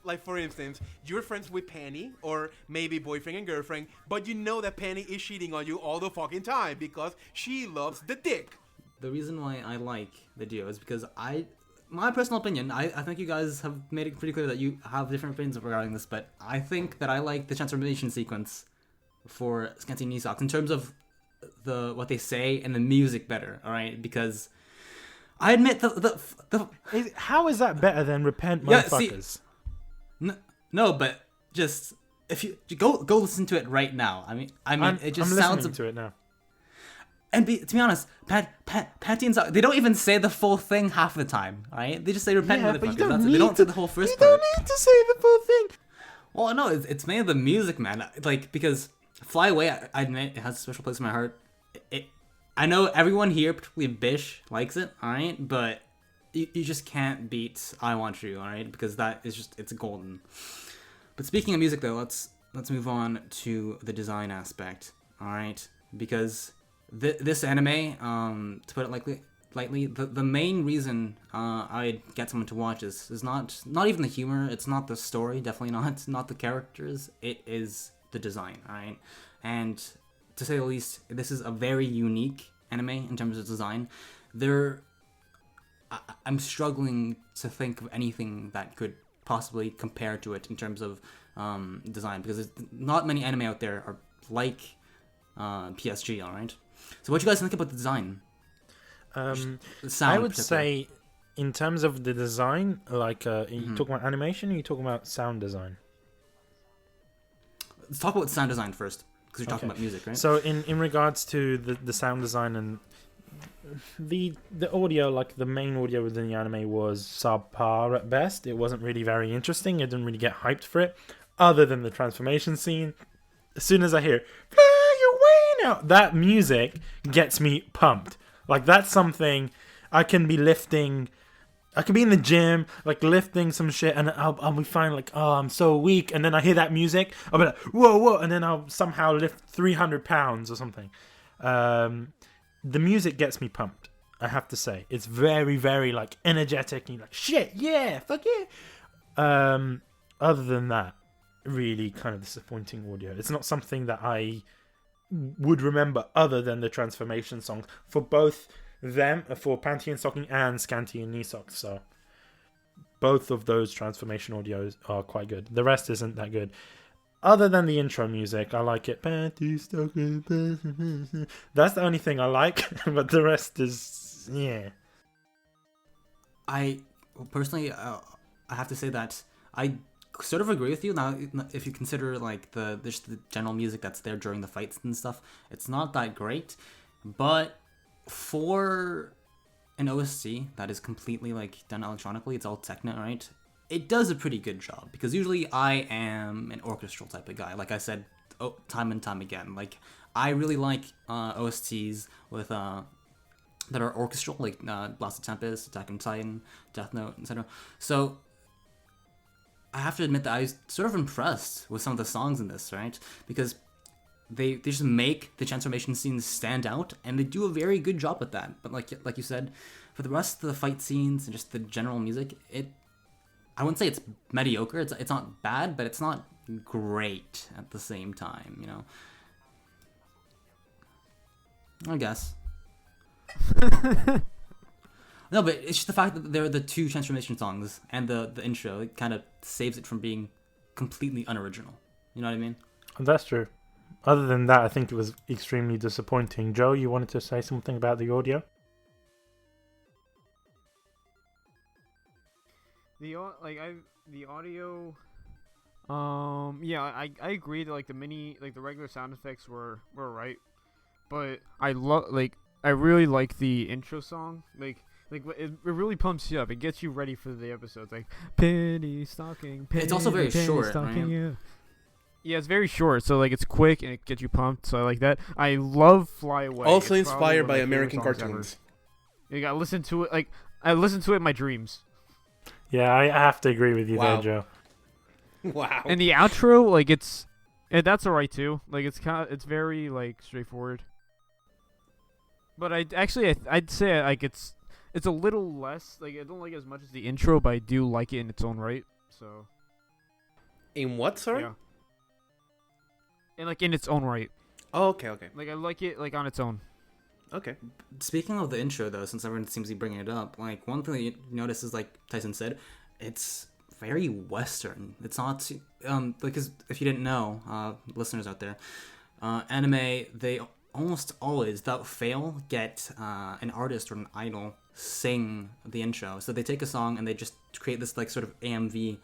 like for instance, you're friends with Penny or maybe boyfriend and girlfriend, but you know that Penny is cheating on you all the fucking time because she loves the dick. the reason why I like the duo is because my personal opinion, I think you guys have made it pretty clear that you have different opinions regarding this, but I think that I like the transformation sequence for Scanty Knee Socks in terms of what they say and the music better, alright? Because I admit the How is that better than repent, Yeah, see- motherfuckers? no, but just if you go listen to it right now. I mean, I'm it just listening sounds to it now. And to be honest, Panty and Stocking, they don't even say the full thing half the time, right? They just say repent motherfuckers. That's it. They don't say the whole first part. You don't need to say the full thing. Well, no, it's mainly the music, man. Like, because Fly Away, I admit, it has a special place in my heart. I know everyone here, particularly Bish, likes it, alright? But you just can't beat I Want You, alright? Because that is just, it's golden. But speaking of music, though, let's move on to the design aspect, alright? Because this anime, to put it lightly, the main reason I'd get someone to watch is not even the humor, it's not the story, definitely not the characters, it is the design, alright? And to say the least, this is a very unique anime in terms of design. I'm struggling to think of anything that could possibly compare to it in terms of design, because there's not many anime out there are like PSG, alright? So what do you guys think about the design? I would say, in terms of the design, like, you talking about animation or you talking about sound design? Let's talk about sound design first, because you're talking about music, right? So in regards to the sound design and the audio, like the main audio within the anime was subpar at best. It wasn't really very interesting. I didn't really get hyped for it, other than the transformation scene. As soon as I hear "Fly Away Now," that music gets me pumped. Like, that's something I can be lifting. I could be in the gym, like, lifting some shit, and I'll be fine, like, oh, I'm so weak. And then I hear that music, I'll be like, whoa, whoa, and then I'll somehow lift 300 pounds or something. The music gets me pumped, I have to say. It's very, very, like, energetic, and you're like, shit, yeah, fuck yeah. Other than that, really kind of disappointing audio. It's not something that I would remember other than the transformation songs for both them, for Panty and Stocking and Scanty and Knee Socks. So both of those transformation audios are quite good. The rest isn't that good. Other than the intro music, I like it. Panty Stocking. That's the only thing I like, but the rest is, yeah. Personally, I have to say that I sort of agree with you. Now, if you consider, like, just the general music that's there during the fights and stuff, it's not that great. But for an OST that is completely, like, done electronically, it's all techno, right? It does a pretty good job, because usually I am an orchestral type of guy. Like I said, time and time again. Like, I really like OSTs with that are orchestral, like Blast of Tempest, Attack on Titan, Death Note, etc. So I have to admit that I was sort of impressed with some of the songs in this, right? Because they just make the transformation scenes stand out, and they do a very good job with that. But like you said, for the rest of the fight scenes and just the general music, I wouldn't say it's mediocre. It's not bad, but it's not great at the same time, you know? I guess. No, but it's just the fact that there are the two transformation songs and the intro. It kind of saves it from being completely unoriginal. You know what I mean? That's true. Other than that, I think it was extremely disappointing. Joe, you wanted to say something about the audio? The audio. Yeah, I agree that, like, the regular sound effects were right, but I really like the intro song. Like it really pumps you up. It gets you ready for the episodes. Like, Panty Stocking. It's also very short, right? Yeah, it's very short, so, like, it's quick and it gets you pumped. So I like that. I love Fly Away. Also inspired by American cartoons. You gotta listen to it. Like, I listen to it in my dreams. Yeah, I have to agree with you there, Joe. Wow. And the outro, like, that's alright too. Like, it's very, like, straightforward. But I'd say, like, it's a little less, like, I don't like it as much as the intro, but I do like it in its own right. So. In what, sorry? Yeah. And, like, in its own right. Oh, okay. Like, I like it, like, on its own. Okay. Speaking of the intro, though, since everyone seems to be bringing it up, like, one thing that you notice is, like Tyson said, it's very Western. It's not, because if you didn't know, listeners out there, anime, they almost always, without fail, get an artist or an idol sing the intro. So they take a song and they just create this, like, sort of AMV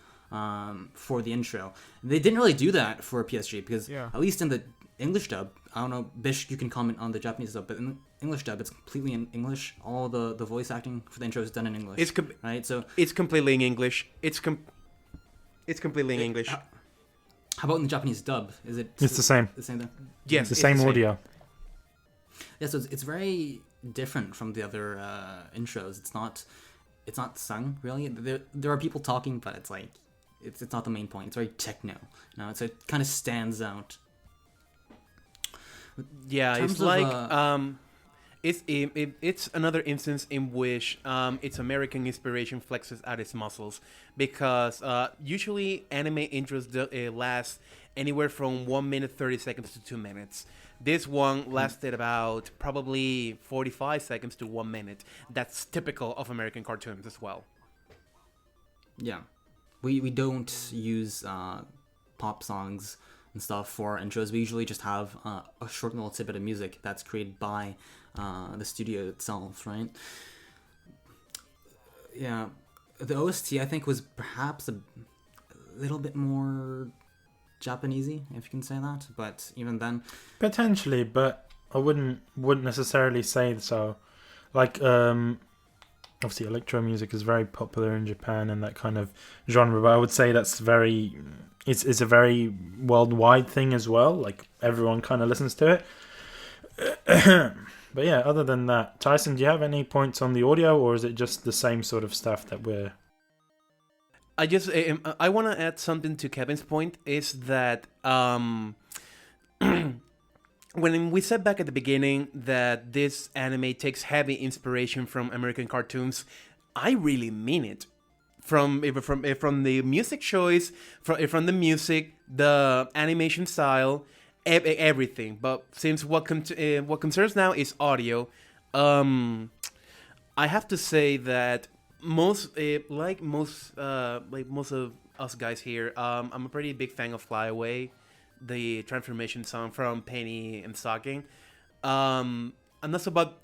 for the intro. They didn't really do that for PSG, because at least in the English dub, I don't know, Bish, you can comment on the Japanese dub, but English dub, it's completely in English. All the voice acting for the intro is done in English. Right? So it's completely in English. It's completely in English. How about in the Japanese dub? Is it? It's the same. The same thing. Yes, It's the same audio. Yeah, so it's very different from the other intros. It's not sung really. There are people talking, but it's like it's not the main point. It's very techno. So it kind of stands out. Yeah, it's like it's another instance in which its American inspiration flexes out its muscles, because usually anime intros last anywhere from 1 minute 30 seconds to 2 minutes. This one lasted about probably 45 seconds to 1 minute. That's typical of American cartoons as well. Yeah, we don't use pop songs and stuff for intros. We usually just have a short little tidbit of music that's created by the studio itself, right? Yeah, the OST I think was perhaps a little bit more Japanesey, if you can say that, but even then, Potentially, but I wouldn't necessarily say so. Like, obviously, electro music is very popular in Japan and that kind of genre, but I would say that's it's a very worldwide thing as well. Like, everyone kind of listens to it. But yeah, other than that, Tyson, do you have any points on the audio, or is it just the same sort of stuff that we're... I want to add something to Kevin's point, is that when we said back at the beginning that this anime takes heavy inspiration from American cartoons, I really mean it. From the music choice, from the music, the animation style, everything. But since what concerns now is audio, I have to say that most of us guys here, I'm a pretty big fan of Fly Away, the transformation song from Panty and Stocking. And that's about...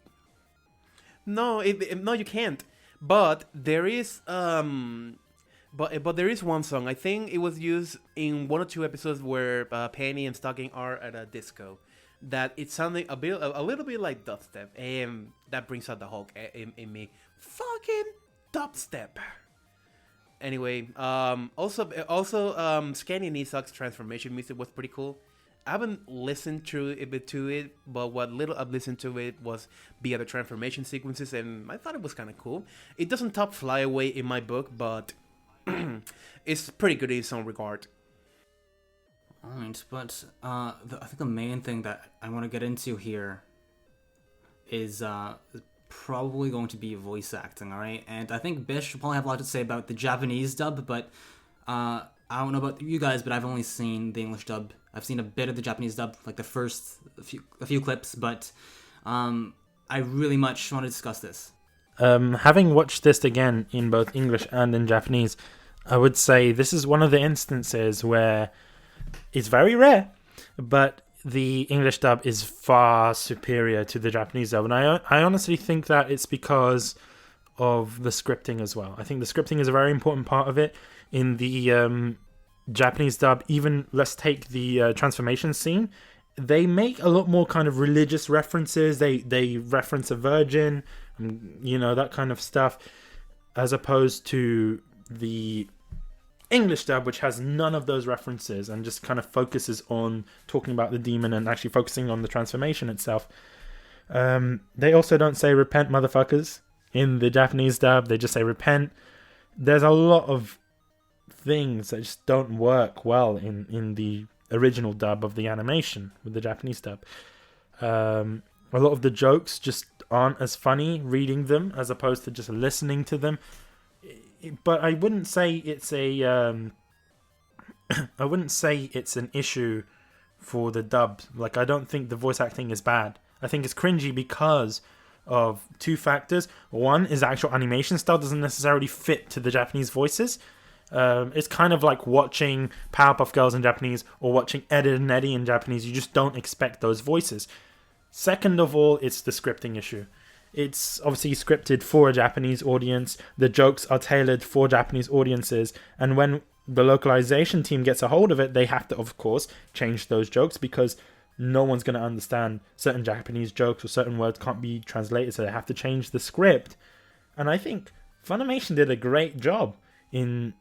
No, you can't. But there is but there is one song. I think it was used in 1 or 2 episodes where Panty and Stocking are at a disco. That it's sounding a little bit like dubstep, and that brings out the Hulk in me. Fucking dubstep. Anyway, also Scanning Isak's transformation music was pretty cool. I haven't listened to it, but what little I've listened to it was the other transformation sequences, and I thought it was kind of cool. It doesn't top Fly Away in my book, but it's pretty good in its own regard. Alright, but I think the main thing that I want to get into here is probably going to be voice acting, alright? And I think Bish will probably have a lot to say about the Japanese dub, but I don't know about you guys, but I've only seen the English dub. I've seen a bit of the Japanese dub, like the first few clips, but I really much want to discuss this. Having watched this again in both English and in Japanese, I would say this is one of the instances where it's very rare, but the English dub is far superior to the Japanese dub. And I honestly think that it's because of the scripting as well. I think the scripting is a very important part of it. In the Japanese dub, even let's take the transformation scene, they make a lot more kind of religious references. They reference a virgin, that kind of stuff, as opposed to the English dub, which has none of those references and just kind of focuses on talking about the demon and actually focusing on the transformation itself. They also don't say repent, motherfuckers. In the Japanese dub, they just say repent. There's a lot of things that just don't work well in the original dub of the animation with the Japanese dub. A lot of the jokes just aren't as funny reading them as opposed to just listening to them. But I wouldn't say it's an issue for the dub. Like, I don't think the voice acting is bad. I think it's cringy because of 2 factors. One is the actual animation style doesn't necessarily fit to the Japanese voices. It's kind of like watching Powerpuff Girls in Japanese or watching Ed, Edd n Eddy in Japanese. You just don't expect those voices. Second of all, it's the scripting issue. It's obviously scripted for a Japanese audience. The jokes are tailored for Japanese audiences. And when the localization team gets a hold of it, they have to, of course, change those jokes because no one's going to understand certain Japanese jokes, or certain words can't be translated, so they have to change the script. And I think Funimation did a great job in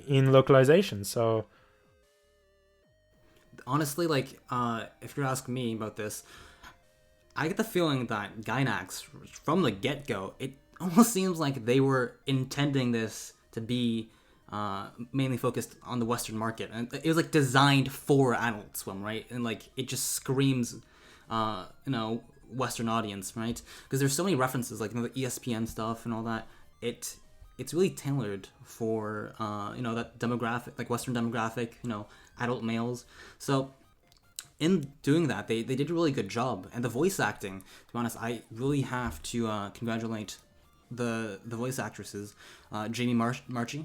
localization. So honestly, like, if you're asking me about this, I get the feeling that Gainax, from the get-go, it almost seems like they were intending this to be mainly focused on the Western market, and it was like designed for Adult Swim, right? And like it just screams, Western audience, right? Because there's so many references, like the ESPN stuff and all that. It's really tailored for that demographic, like Western demographic, adult males. So in doing that, they did a really good job, and the voice acting, to be honest, I really have to congratulate the voice actresses, Jamie Marchi,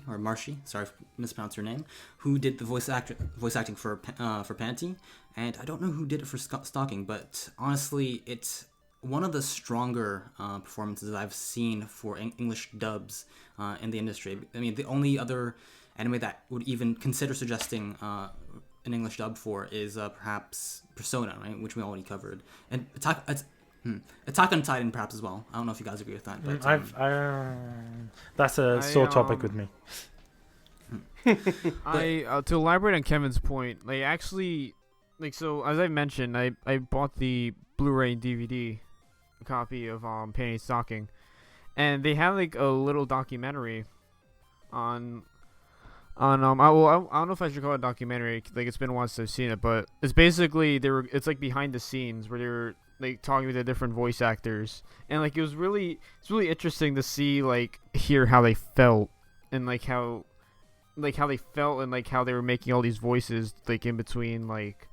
sorry if I mispronounced her name, who did the voice acting for Panty, and I don't know who did it for Stocking, but honestly, it's one of the stronger performances I've seen for English dubs in the industry. I mean, the only other anime that would even consider suggesting an English dub for is perhaps Persona, right, which we already covered, and Attack on Titan perhaps as well. I don't know if you guys agree with that. But, that's a sore topic with me. To elaborate on Kevin's point, like actually, like so as I mentioned, I bought the Blu-ray and DVD copy of Panty and Stocking, and they have like a little documentary on I don't know if I should call it a documentary, like it's been a while since I've seen it, but it's basically it's like behind the scenes where they're like talking with the different voice actors, and like it's really interesting to see, like, hear how they felt, and like how they felt, and like how they were making all these voices, like in between, like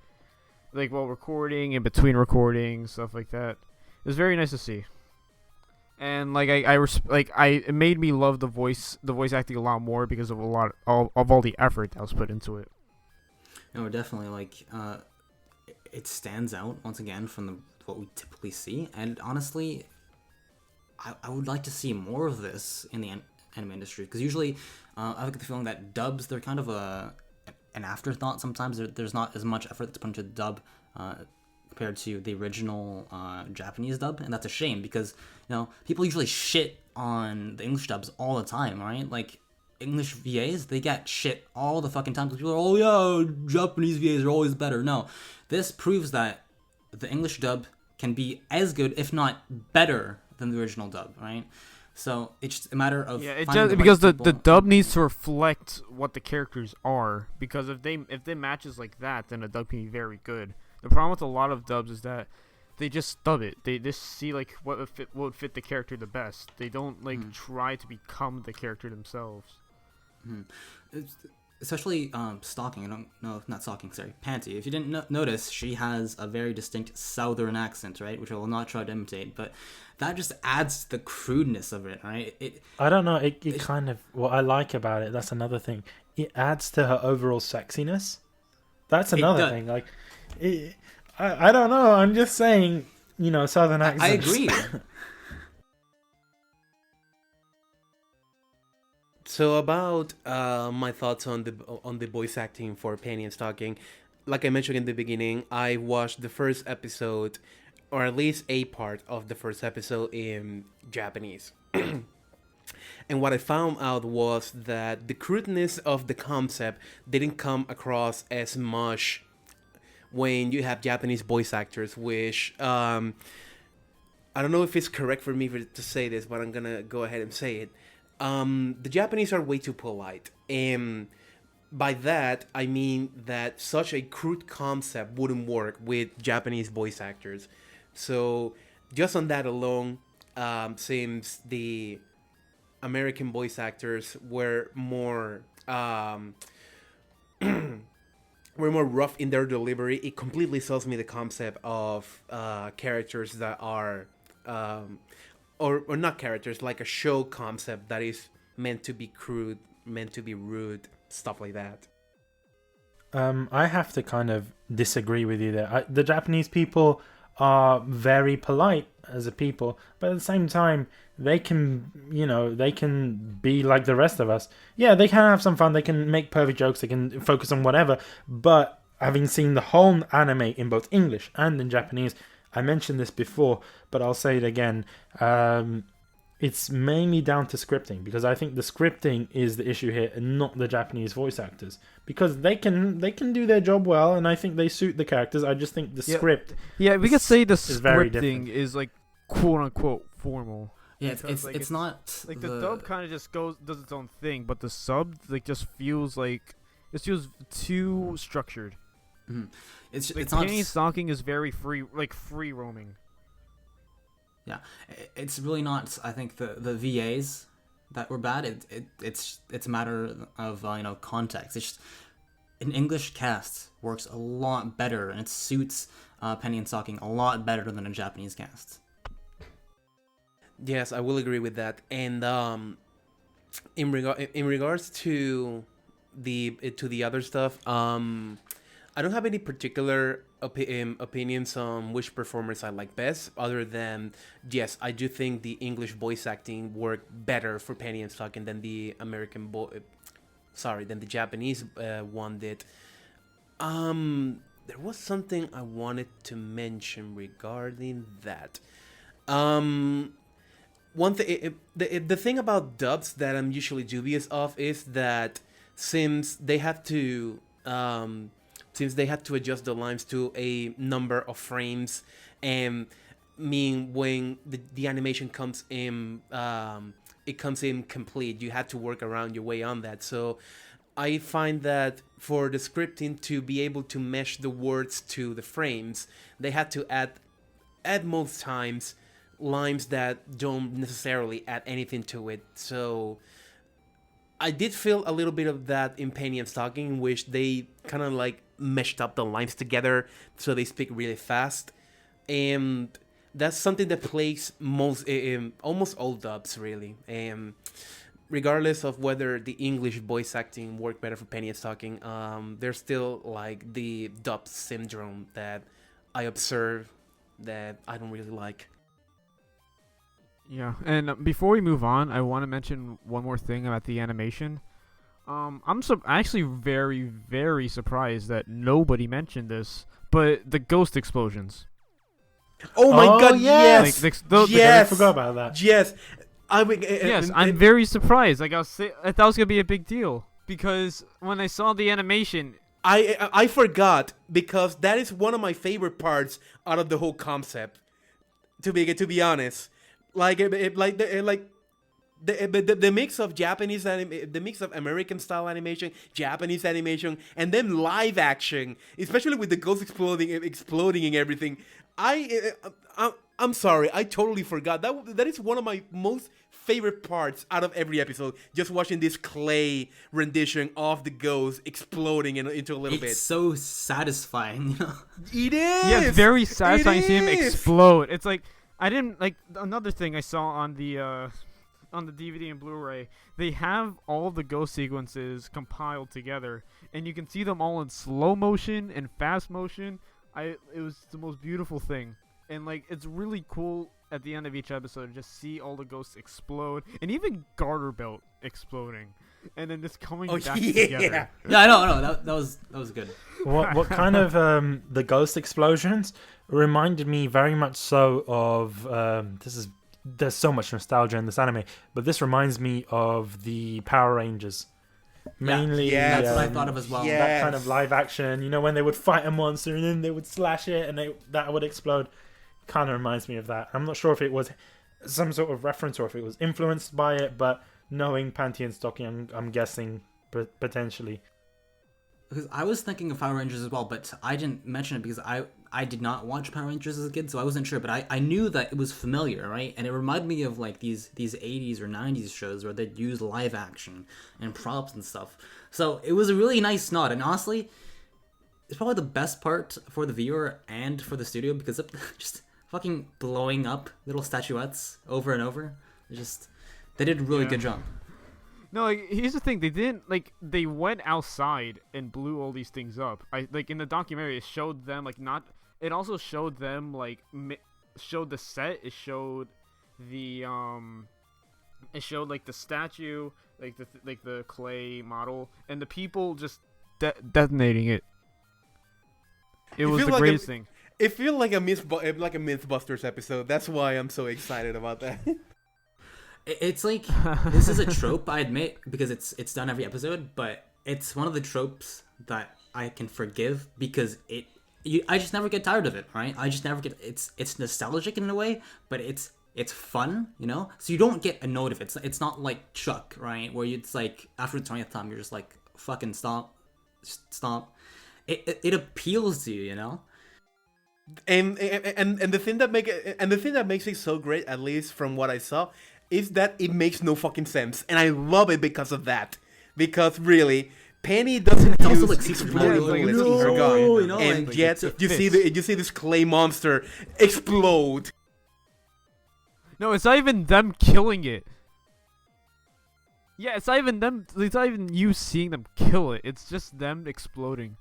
while recording, in between recording, stuff like that. It was very nice to see, and like it made me love the voice acting a lot more because of all the effort that was put into it. No, definitely, like it stands out once again from what we typically see, and honestly, I would like to see more of this in the anime industry, because usually I get the feeling that dubs, they're kind of an afterthought sometimes. There's not as much effort that's put into the dub compared to the original Japanese dub, and that's a shame, because people usually shit on the English dubs all the time, right? Like English VAs, they get shit all the fucking time, because people are, oh yeah, Japanese VAs are always better. No, this proves that the English dub can be as good, if not better, than the original dub, right? So it's just a matter of because the dub needs to reflect what the characters are. Because if they matches like that, then the dub can be very good. The problem with a lot of dubs is that they just dub it. They just see like what would fit the character the best. They don't try to become the character themselves. Especially Stocking, not Stocking, sorry, Panty. If you didn't notice, she has a very distinct southern accent, right? Which I will not try to imitate, but that just adds to the crudeness of it, right? I don't know, it kind of, what I like about it, that's another thing. It adds to her overall sexiness. That's another thing. Like, I don't know, I'm just saying, southern accents. I agree. So about my thoughts on the voice acting for Panty and Stocking, like I mentioned in the beginning, I watched the first episode, or at least a part of the first episode, in Japanese. And what I found out was that the crudeness of the concept didn't come across as much when you have Japanese voice actors, which I don't know if it's correct for me to say this, but I'm gonna go ahead and say it. The Japanese are way too polite, and by that I mean that such a crude concept wouldn't work with Japanese voice actors. So just on that alone, since the American voice actors were more rough in their delivery, it completely sells me the concept of characters that are or not characters, like a show concept that is meant to be crude, meant to be rude, stuff like that. I have to kind of disagree with you there. The Japanese people are very polite as a people, but at the same time, they can be like the rest of us. Yeah, they can have some fun, they can make perfect jokes, they can focus on whatever, but having seen the whole anime in both English and in Japanese, I mentioned this before, but I'll say it again. It's mainly down to scripting, because I think the scripting is the issue here and not the Japanese voice actors, because they can do their job well, and I think they suit the characters. I just think the script. Yeah, we could say the very scripting is like quote unquote formal. Yeah, Because, it's not like the dub kind of just does its own thing, but the sub like just feels like it feels too structured. Mhm. It's Like not. Panty Stocking is very free roaming. Yeah, it's really not. I think the VAs that were bad. It's a matter of context. It's just, an English cast works a lot better, and it suits Penny and Stocking a lot better than a Japanese cast. Yes, I will agree with that. And in regards to the other stuff, I don't have any particular opinions on which performers I like best, other than, yes, I do think the English voice acting worked better for Penny and Stocking than the than the Japanese one did. There was something I wanted to mention regarding that. One thing, the thing about dubs that I'm usually dubious of is that since they have to adjust the lines to a number of frames, and when the animation comes in, it comes in complete. You have to work around your way on that. So I find that for the scripting to be able to mesh the words to the frames, they had to add most times lines that don't necessarily add anything to it. So I did feel a little bit of that in Penny and Stocking, in which they kind of like meshed up the lines together so they speak really fast, and that's something that plagues almost all dubs, really. Regardless of whether the English voice acting worked better for Penny and Stocking, there's still like the dub syndrome that I observe that I don't really like. Yeah, and before we move on, I want to mention one more thing about the animation. I'm actually very, very surprised that nobody mentioned this, but the ghost explosions. Oh my god, yes! yes! I forgot about that. Yes! I'm very surprised. Like I thought it was gonna be a big deal, because when I saw the animation, I forgot, because that is one of my favorite parts out of the whole concept. To be honest, the mix of Japanese the mix of American style animation, Japanese animation, and then live action, especially with the ghosts exploding and everything. I'm sorry, I totally forgot that is one of my most favorite parts out of every episode. Just watching this clay rendition of the ghost exploding into a little bit. It's so satisfying. It is. yeah, it's very satisfying to see him explode. It's like I didn't like another thing I saw on the DVD and Blu-ray. They have all the ghost sequences compiled together, and you can see them all in slow motion and fast motion. It was the most beautiful thing, and like it's really cool at the end of each episode to just see all the ghosts explode, and even Garterbelt exploding, and then just coming back together. Yeah, I know. That was good. What kind of the ghost explosions reminded me very much so of there's so much nostalgia in this anime, but this reminds me of the Power Rangers. Mainly, that's what I thought of as well. Yes. That kind of live action, when they would fight a monster and then they would slash it and that would explode. Kind of reminds me of that. I'm not sure if it was some sort of reference or if it was influenced by it, but knowing Panty and Stocking, I'm guessing potentially. Because I was thinking of Power Rangers as well, but I didn't mention it because I did not watch Power Rangers as a kid, so I wasn't sure. But I knew that it was familiar, right? And it reminded me of like these 80s or 90s shows where they'd use live action and props and stuff. So it was a really nice nod, and honestly, it's probably the best part for the viewer and for the studio, because of just fucking blowing up little statuettes over and over. They did a really good job. No, like, here's the thing. They went outside and blew all these things up. In the documentary, it showed them, it also showed them, showed the set. It showed the, the statue, the clay model, and the people just detonating it. It was feel the like greatest thing. It feels like a Mythbusters episode. That's why I'm so excited about that. It's like, this is a trope, I admit, because it's done every episode, but it's one of the tropes that I can forgive because I just never get tired of it, right? I just never get it's nostalgic in a way, but it's fun, you know? So you don't get annoyed of it. It's not like Chuck, right? Where it's like after the 20th time you're just like, fucking stop. It appeals to you, you know? And the thing that makes it so great, at least from what I saw, is that it makes no fucking sense, and I love it because of that. Because really, Penny doesn't use like exploding like, bullets no, in her gun, you know, and like, yet you see this clay monster explode. No, it's not even them killing it. Yeah, it's not even them. It's not even you seeing them kill it. It's just them exploding.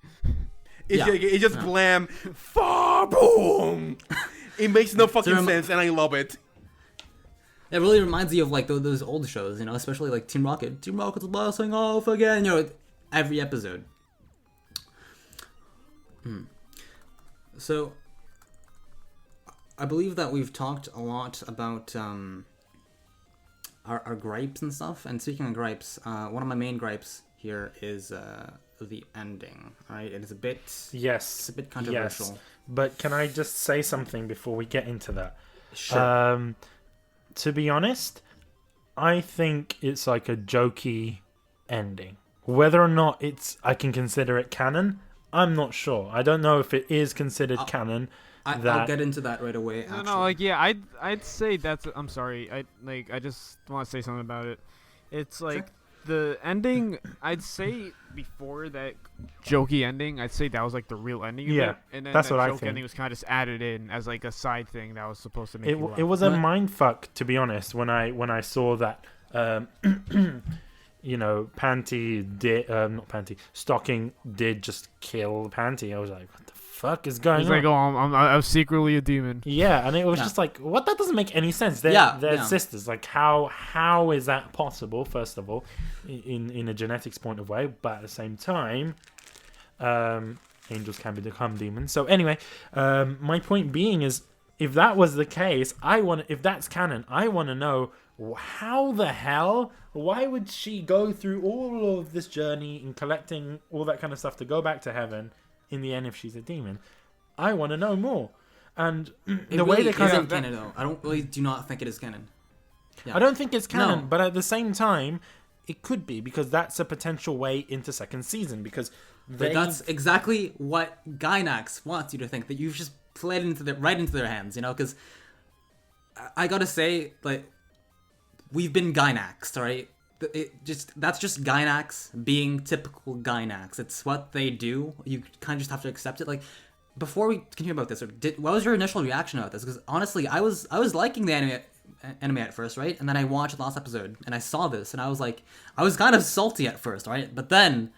It just blam, far boom. It makes no fucking sense, and I love it. It really reminds you of like those old shows, you know, especially like Team Rocket. Team Rocket's blasting off again, you know, every episode. So, I believe that we've talked a lot about our gripes and stuff. And speaking of gripes, one of my main gripes here is the ending. Right? It is a bit controversial. Yes. But can I just say something before we get into that? Sure. To be honest, I think it's like a jokey ending. Whether or not I can consider it canon, I'm not sure. I don't know if it is considered canon. I'll get into that right away. Actually. No, like I'd say that's. I'm sorry. I just want to say something about it. It's like the ending. I'd say before that jokey ending, I'd say that was like the real ending. Yeah, of it. And then that's that what I joke think. ending was kind of just added in as like a side thing that was supposed to make you laugh. It was a mindfuck, to be honest. When I saw that, you know, Stocking did just kill Panty. I was like, what the fuck is going on? He's like, oh, I'm secretly a demon. Yeah, and it was just like, what? That doesn't make any sense. They're sisters. Like, how is that possible? First of all, in a genetics point of way, but at the same time, angels can become demons. So anyway, my point being is, if that was the case, if that's canon, I want to know how the hell. Why would she go through all of this journey and collecting all that kind of stuff to go back to heaven in the end if she's a demon? I want to know more. And the way they kind of canon though. I do not think it is canon. Yeah. I don't think it's canon, but at the same time, it could be, because that's a potential way into second season. Because that's exactly what Gainax wants you to think, that you've just played right into their hands, you know? Because I gotta say, like, we've been Gainaxed, right? That's just Gainax being typical Gainax. It's what they do. You kind of just have to accept it. Like, before we continue about this, what was your initial reaction about this? Because honestly, I was liking the anime at first, right? And then I watched the last episode and I saw this and I was like, I was kind of salty at first, right? But then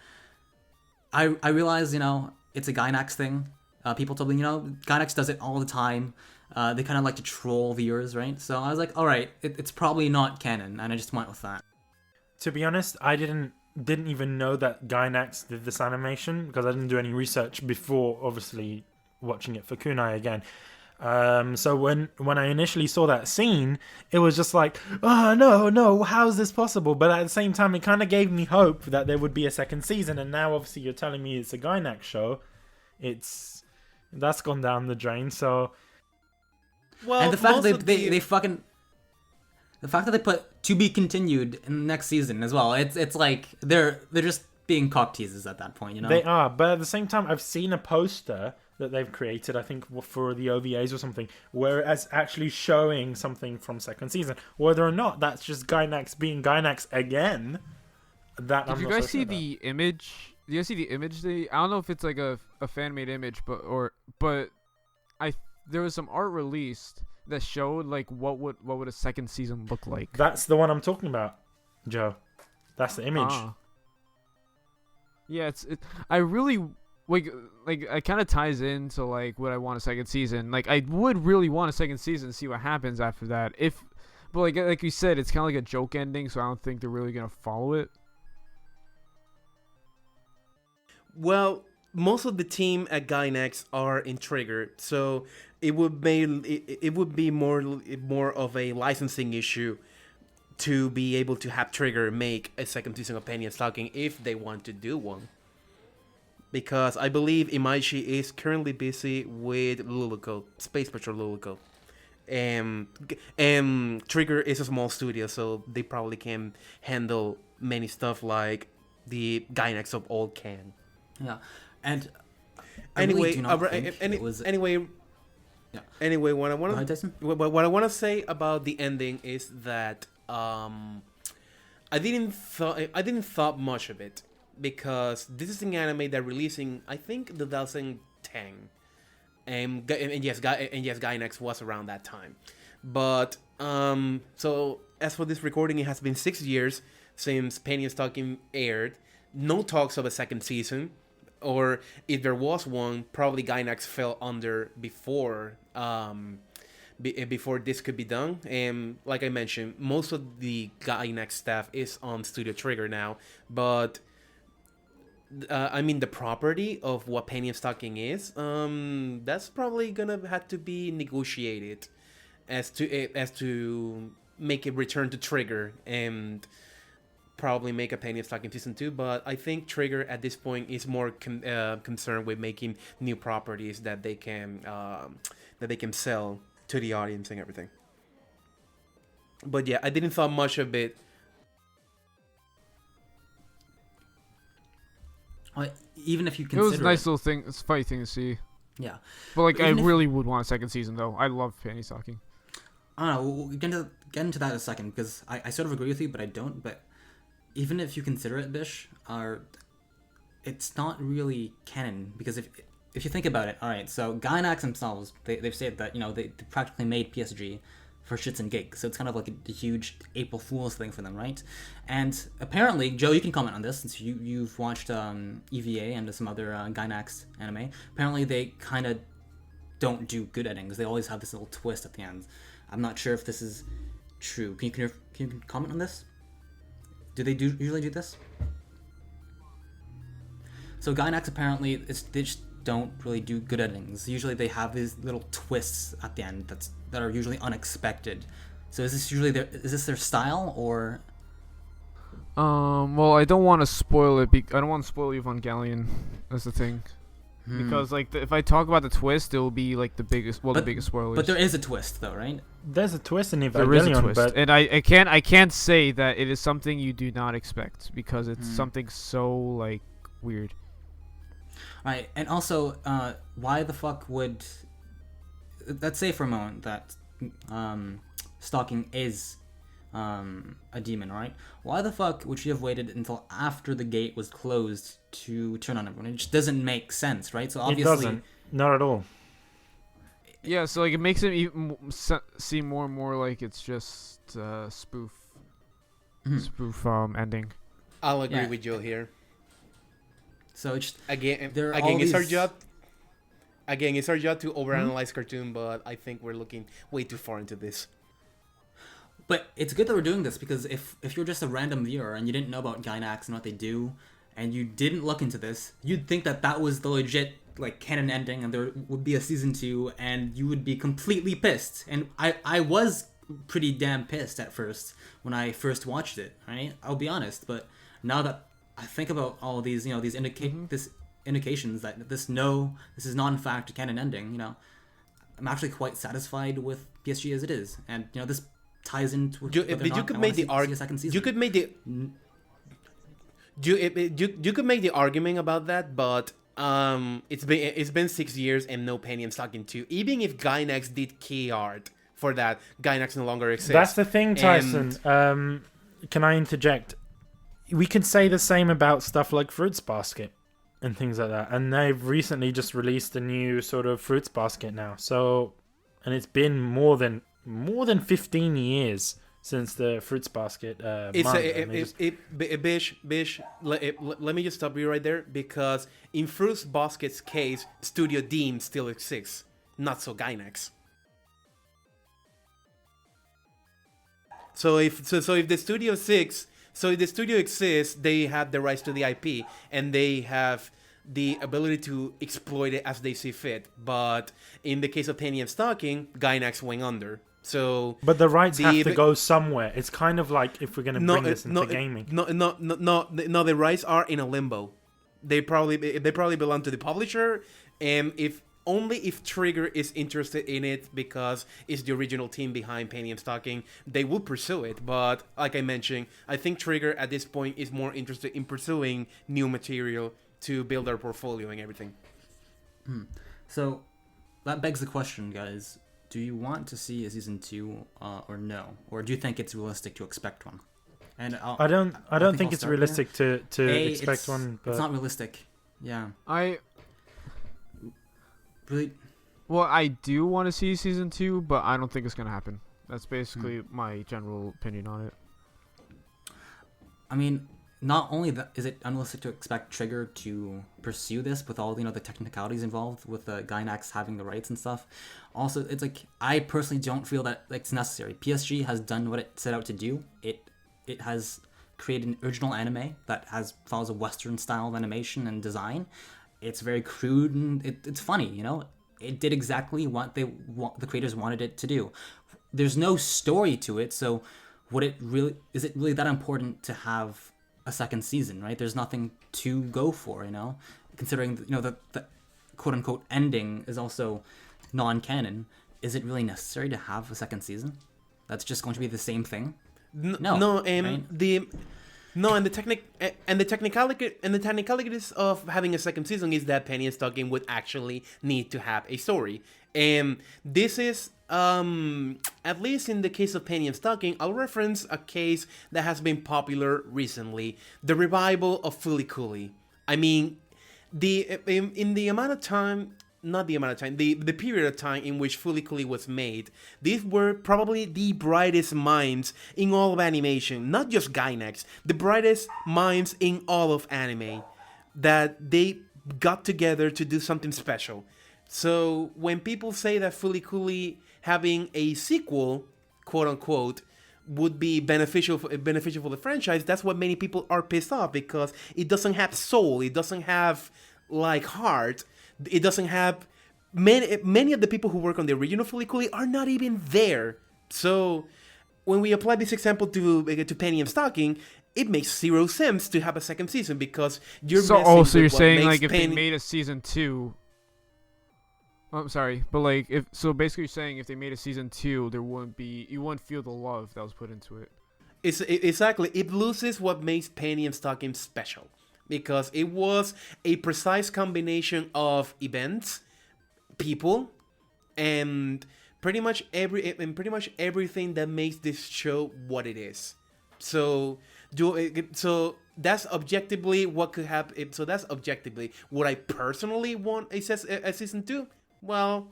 I realized, you know, it's a Gainax thing. People told me, you know, Gainax does it all the time. They kind of like to troll viewers, right? So I was like, all right, it's probably not canon, and I just went with that. To be honest, I didn't even know that Gainax did this animation, because I didn't do any research before, obviously, watching it for Kunai again. So when I initially saw that scene, it was just like, oh, no, how's this possible? But at the same time, it kind of gave me hope that there would be a second season, and now obviously you're telling me it's a Gainax show. That's gone down the drain, so... Well, and the fact that the fact that they put "to be continued" in the next season as well, it's like they're just being cock teasers at that point, you know. They are, but at the same time, I've seen a poster that they've created, I think for the OVAs or something, where it's actually showing something from second season. Whether or not that's just Gainax being Gainax again, that I'm not so sure about. Did you guys see the image? Do you guys see the image? I don't know if it's like a fan made image, but there was some art released that showed like what would a second season look like. That's the one I'm talking about, Joe. That's the image. Yeah, I really like it kind of ties into like what I want a second season. Like I would really want a second season to see what happens after that. But like you said, it's kind of like a joke ending, so I don't think they're really gonna follow it. Well, most of the team at Gainax are in Trigger, so it would be more of a licensing issue to be able to have Trigger make a second season of Panty and Stocking if they want to do one. Because I believe Imaishi is currently busy with Luluco, Space Patrol Luluco. And Trigger is a small studio, so they probably can handle many stuff like the Gainax of old can. Yeah, and I anyway, really do not think it was... anyway, Yeah. Anyway, what I Go ahead, want Tyson. what I want to say about the ending is that I didn't thought much of it, because this is an anime that releasing, I think, 2010, and yes, Gainax was around that time. But so as for this recording, it has been 6 years since Panty and Stocking aired. No talks of a second season, or if there was one, probably Gainax fell under before before this could be done. And like I mentioned, most of the Gainax staff is on Studio Trigger now, but I mean, the property of what Panty and Stocking is, that's probably gonna have to be negotiated as to make it return to Trigger and probably make a Panty and Stocking season 2. But I think Trigger at this point is more concerned with making new properties that they can sell to the audience and everything. But yeah, I didn't thought much of it. Even if you consider it was a nice little thing. It's a funny thing to see. Yeah, but like, I really would want a second season though. I love Panty Stocking. I don't know. We'll get into that in a second, because I sort of agree with you, but I don't. But even if you consider it, Bish, it's not really canon, because if you think about it, all right. So Gainax themselves, they've said that they practically made PSG for shits and gigs, so it's kind of like a huge April Fool's thing for them, right? And apparently, Joe, you can comment on this since you've watched EVA and some other Gainax anime. Apparently, they kind of don't do good endings. They always have this little twist at the end. I'm not sure if this is true. Can you comment on this? Do they usually do this? So Gainax apparently they just don't really do good endings. Usually they have these little twists at the end that are usually unexpected. So is this their style, or? Well, I don't want to spoil it. I don't want to spoil Evangelion. That's the thing. Because like if I talk about the twist, it will be like the biggest spoilers. But there is a twist, though, right? There's a twist in Evangelion. There is a twist, but and I can't say that it is something you do not expect, because it's something so like weird. Right, and also, why the fuck would... Let's say for a moment that Stocking is a demon, right? Why the fuck would she have waited until after the gate was closed to turn on everyone? It just doesn't make sense, right? So obviously... It doesn't. Not at all. Yeah, so like it makes it even seem more and more like it's just spoof ending. I'll agree with Joe here. So it's again, it's our job. Again, it's our job to overanalyze cartoon, but I think we're looking way too far into this. But it's good that we're doing this, because if you're just a random viewer and you didn't know about Gainax and what they do, and you didn't look into this, you'd think that was the legit like canon ending, and there would be a season 2, and you would be completely pissed. And I was pretty damn pissed at first when I first watched it. Right, I'll be honest. But now that I think about all these, these indications that this is not in fact a canon ending, I'm actually quite satisfied with PSG as it is, and this ties into. You could make the argument about that, but it's been 6 years and no Panty and Stocking 2. Even if Gainax did key art for that, Gainax no longer exists. That's the thing, Tyson. Can I interject? We could say the same about stuff like Fruits Basket and things like that. And they've recently just released a new sort of Fruits Basket now. So, and it's been more than 15 years since the Fruits Basket Bish, let me just stop you right there, because in Fruits Basket's case, Studio Deem still exists, not so Gainax. So if the Studio 6, so if the studio exists, they have the rights to the IP, and they have the ability to exploit it as they see fit. But in the case of Panty and Stocking, Gainax went under. So, but the rights have to go somewhere. It's kind of like if we're going to bring this into gaming. No, the rights are in a limbo. They probably belong to the publisher, and if Trigger is interested in it because it's the original team behind Panty and Stocking, they will pursue it. But like I mentioned, I think Trigger at this point is more interested in pursuing new material to build their portfolio and everything. So that begs the question, guys. Do you want to see a season 2 or no? Or do you think it's realistic to expect one? And I don't think it's realistic to expect one. But... It's not realistic. Yeah. Really? Well, I do want to see season 2, but I don't think it's gonna happen. That's basically my general opinion on it. I mean, not only that, is it unrealistic to expect Trigger to pursue this with all the technicalities involved with the Gainax having the rights and stuff. Also, it's like I personally don't feel that it's necessary. PSG has done what it set out to do. It has created an original anime that follows a Western style of animation and design. It's very crude and it's funny, It did exactly what the creators wanted it to do. There's no story to it, so is it really that important to have a second season, right? There's nothing to go for, considering the quote unquote ending is also non-canon. Is it really necessary to have a second season? That's just going to be the same thing. No, right? And the technicalities of having a second season is that Panty and Stocking would actually need to have a story. And this is, at least in the case of Panty and Stocking, I'll reference a case that has been popular recently: the revival of Fooly Cooly. I mean, the period of time in which Fooly Cooly was made, these were probably the brightest minds in all of animation, not just Gainax, the brightest minds in all of anime, that they got together to do something special. So when people say that Fooly Cooly having a sequel, quote unquote, would be beneficial for the franchise, that's what many people are pissed off, because it doesn't have soul, it doesn't have heart. It doesn't have many of the people who work on the original Fooly Cooly are not even there. So when we apply this example to Panty and Stocking, it makes zero sense to have a second season, because you're so you're saying if they made a season 2. Oh, I'm sorry, but basically you're saying if they made a season 2, you wouldn't feel the love that was put into it. Exactly. It loses what makes Panty and Stocking special, because it was a precise combination of events, people, and pretty much everything that makes this show what it is. So that's objectively what could happen. So that's objectively what I personally want a season 2. Well,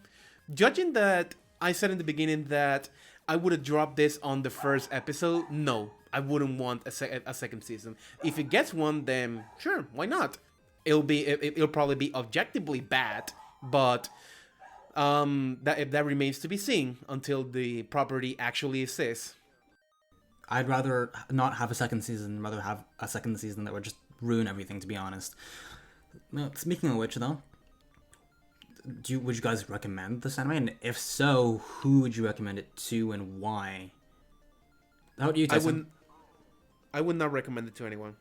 judging that I said in the beginning that I would have dropped this on the first episode, no, I wouldn't want a second season. If it gets one, then sure, why not? It'll probably be objectively bad, but that remains to be seen until the property actually exists. I'd rather not have a second season, rather have a second season that would just ruin everything, to be honest. Now, speaking of which, though, would you guys recommend this anime? And if so, who would you recommend it to and why? How about you, Tyson? I would not recommend it to anyone.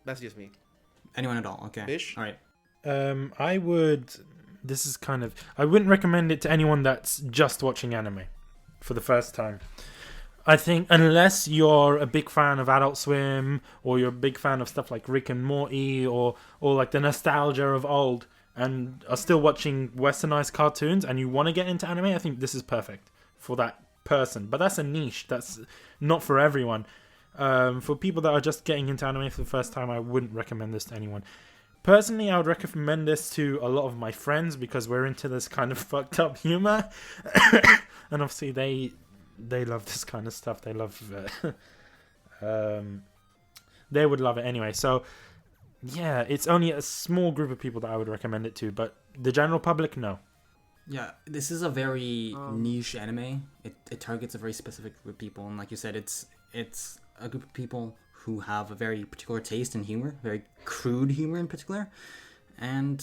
That's just me. Anyone at all? Okay. Fish? All right. I wouldn't recommend it to anyone that's just watching anime for the first time. I think unless you're a big fan of Adult Swim, or you're a big fan of stuff like Rick and Morty, or like the nostalgia of old, and are still watching westernized cartoons, and you want to get into anime, I think this is perfect for that person. But that's a niche. That's not for everyone. For people that are just getting into anime for the first time, I wouldn't recommend this to anyone. Personally, I would recommend this to a lot of my friends, because we're into this kind of fucked up humor. And obviously they love this kind of stuff. They love they would love it anyway. So yeah, it's only a small group of people that I would recommend it to, but the general public, no. Yeah, this is a very niche anime. It targets a very specific group of people, and like you said, it's a group of people who have a very particular taste in humor, very crude humor in particular. And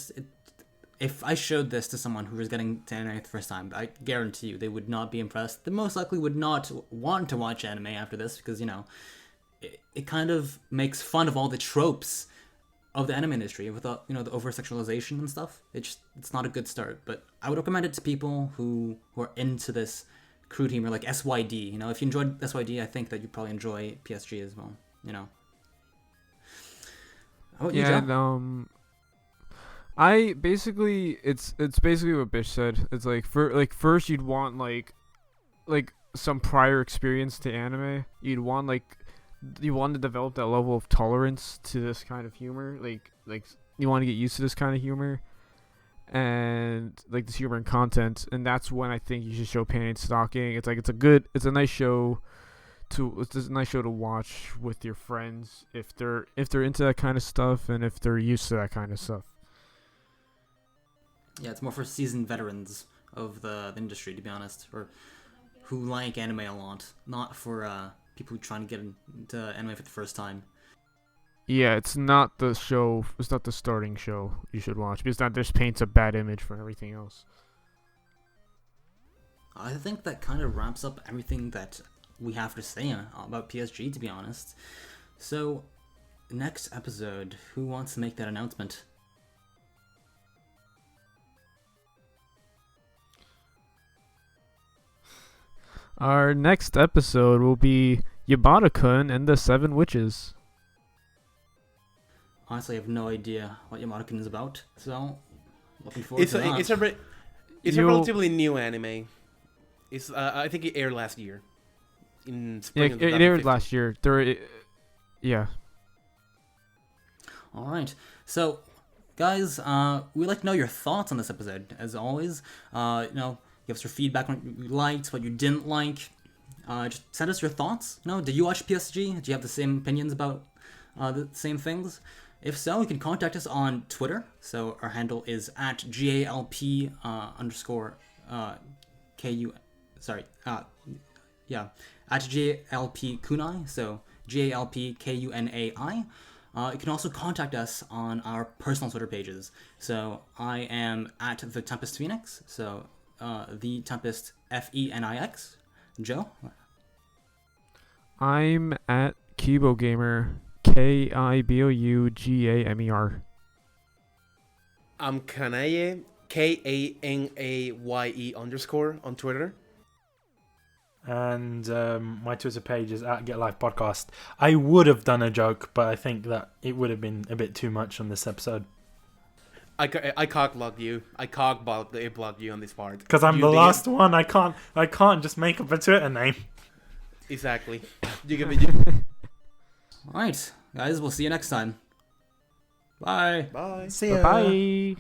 if I showed this to someone who was getting to anime for the first time, I guarantee you they would not be impressed. They most likely would not want to watch anime after this because, it kind of makes fun of all the tropes of the anime industry with the over-sexualization and stuff. It's not a good start, but I would recommend it to people who are into this crude humor, like SYD. If you enjoyed SYD, I think that you'd probably enjoy PSG as well. How about you, Joe? I basically it's basically what Bish said. It's like first you'd want like some prior experience to anime. You want to develop that level of tolerance to this kind of humor. Like you want to get used to this kind of humor and like this humor and content, and that's when I think you should show Panty and Stocking. It's a nice show to watch with your friends if they're into that kind of stuff and if they're used to that kind of stuff. Yeah, it's more for seasoned veterans of the industry, to be honest, or who like anime a lot, not for people who are trying to get into anime for the first time. Yeah, it's not the starting show you should watch, because that just paints a bad image for everything else. I think that kind of wraps up everything that we have to say about PSG, to be honest. So, next episode, who wants to make that announcement? Our next episode will be Yamada-kun and the Seven Witches. Honestly, I have no idea what Yamada-kun is about, so looking forward to that. It's a relatively new anime. It's I think it aired last year. In spring of it aired last year. Yeah. All right. So, guys, we'd like to know your thoughts on this episode. As always, give us your feedback on what you liked, what you didn't like. Just send us your thoughts. Did you watch PSG? Do you have the same opinions about the same things? If so, you can contact us on Twitter. So our handle is at GALP underscore KU. Sorry. At GALP Kunai. So GALP KUNAI. You can also contact us on our personal Twitter pages. So I am at the Tempest Phoenix. So the Tempest FENIX. Joe? I'm at Kibo Gamer, KIBOUGAMER. I'm Kanaye, KANAYE _ on Twitter. And my Twitter page is at Get Life Podcast. I would have done a joke, but I think that it would have been a bit too much on this episode. I cock-blocked you. I cock-blocked you on this part. Because I'm the last one. I can't just make up a Twitter name. Exactly. Alright, guys, we'll see you next time. Bye. Bye. See ya. Bye.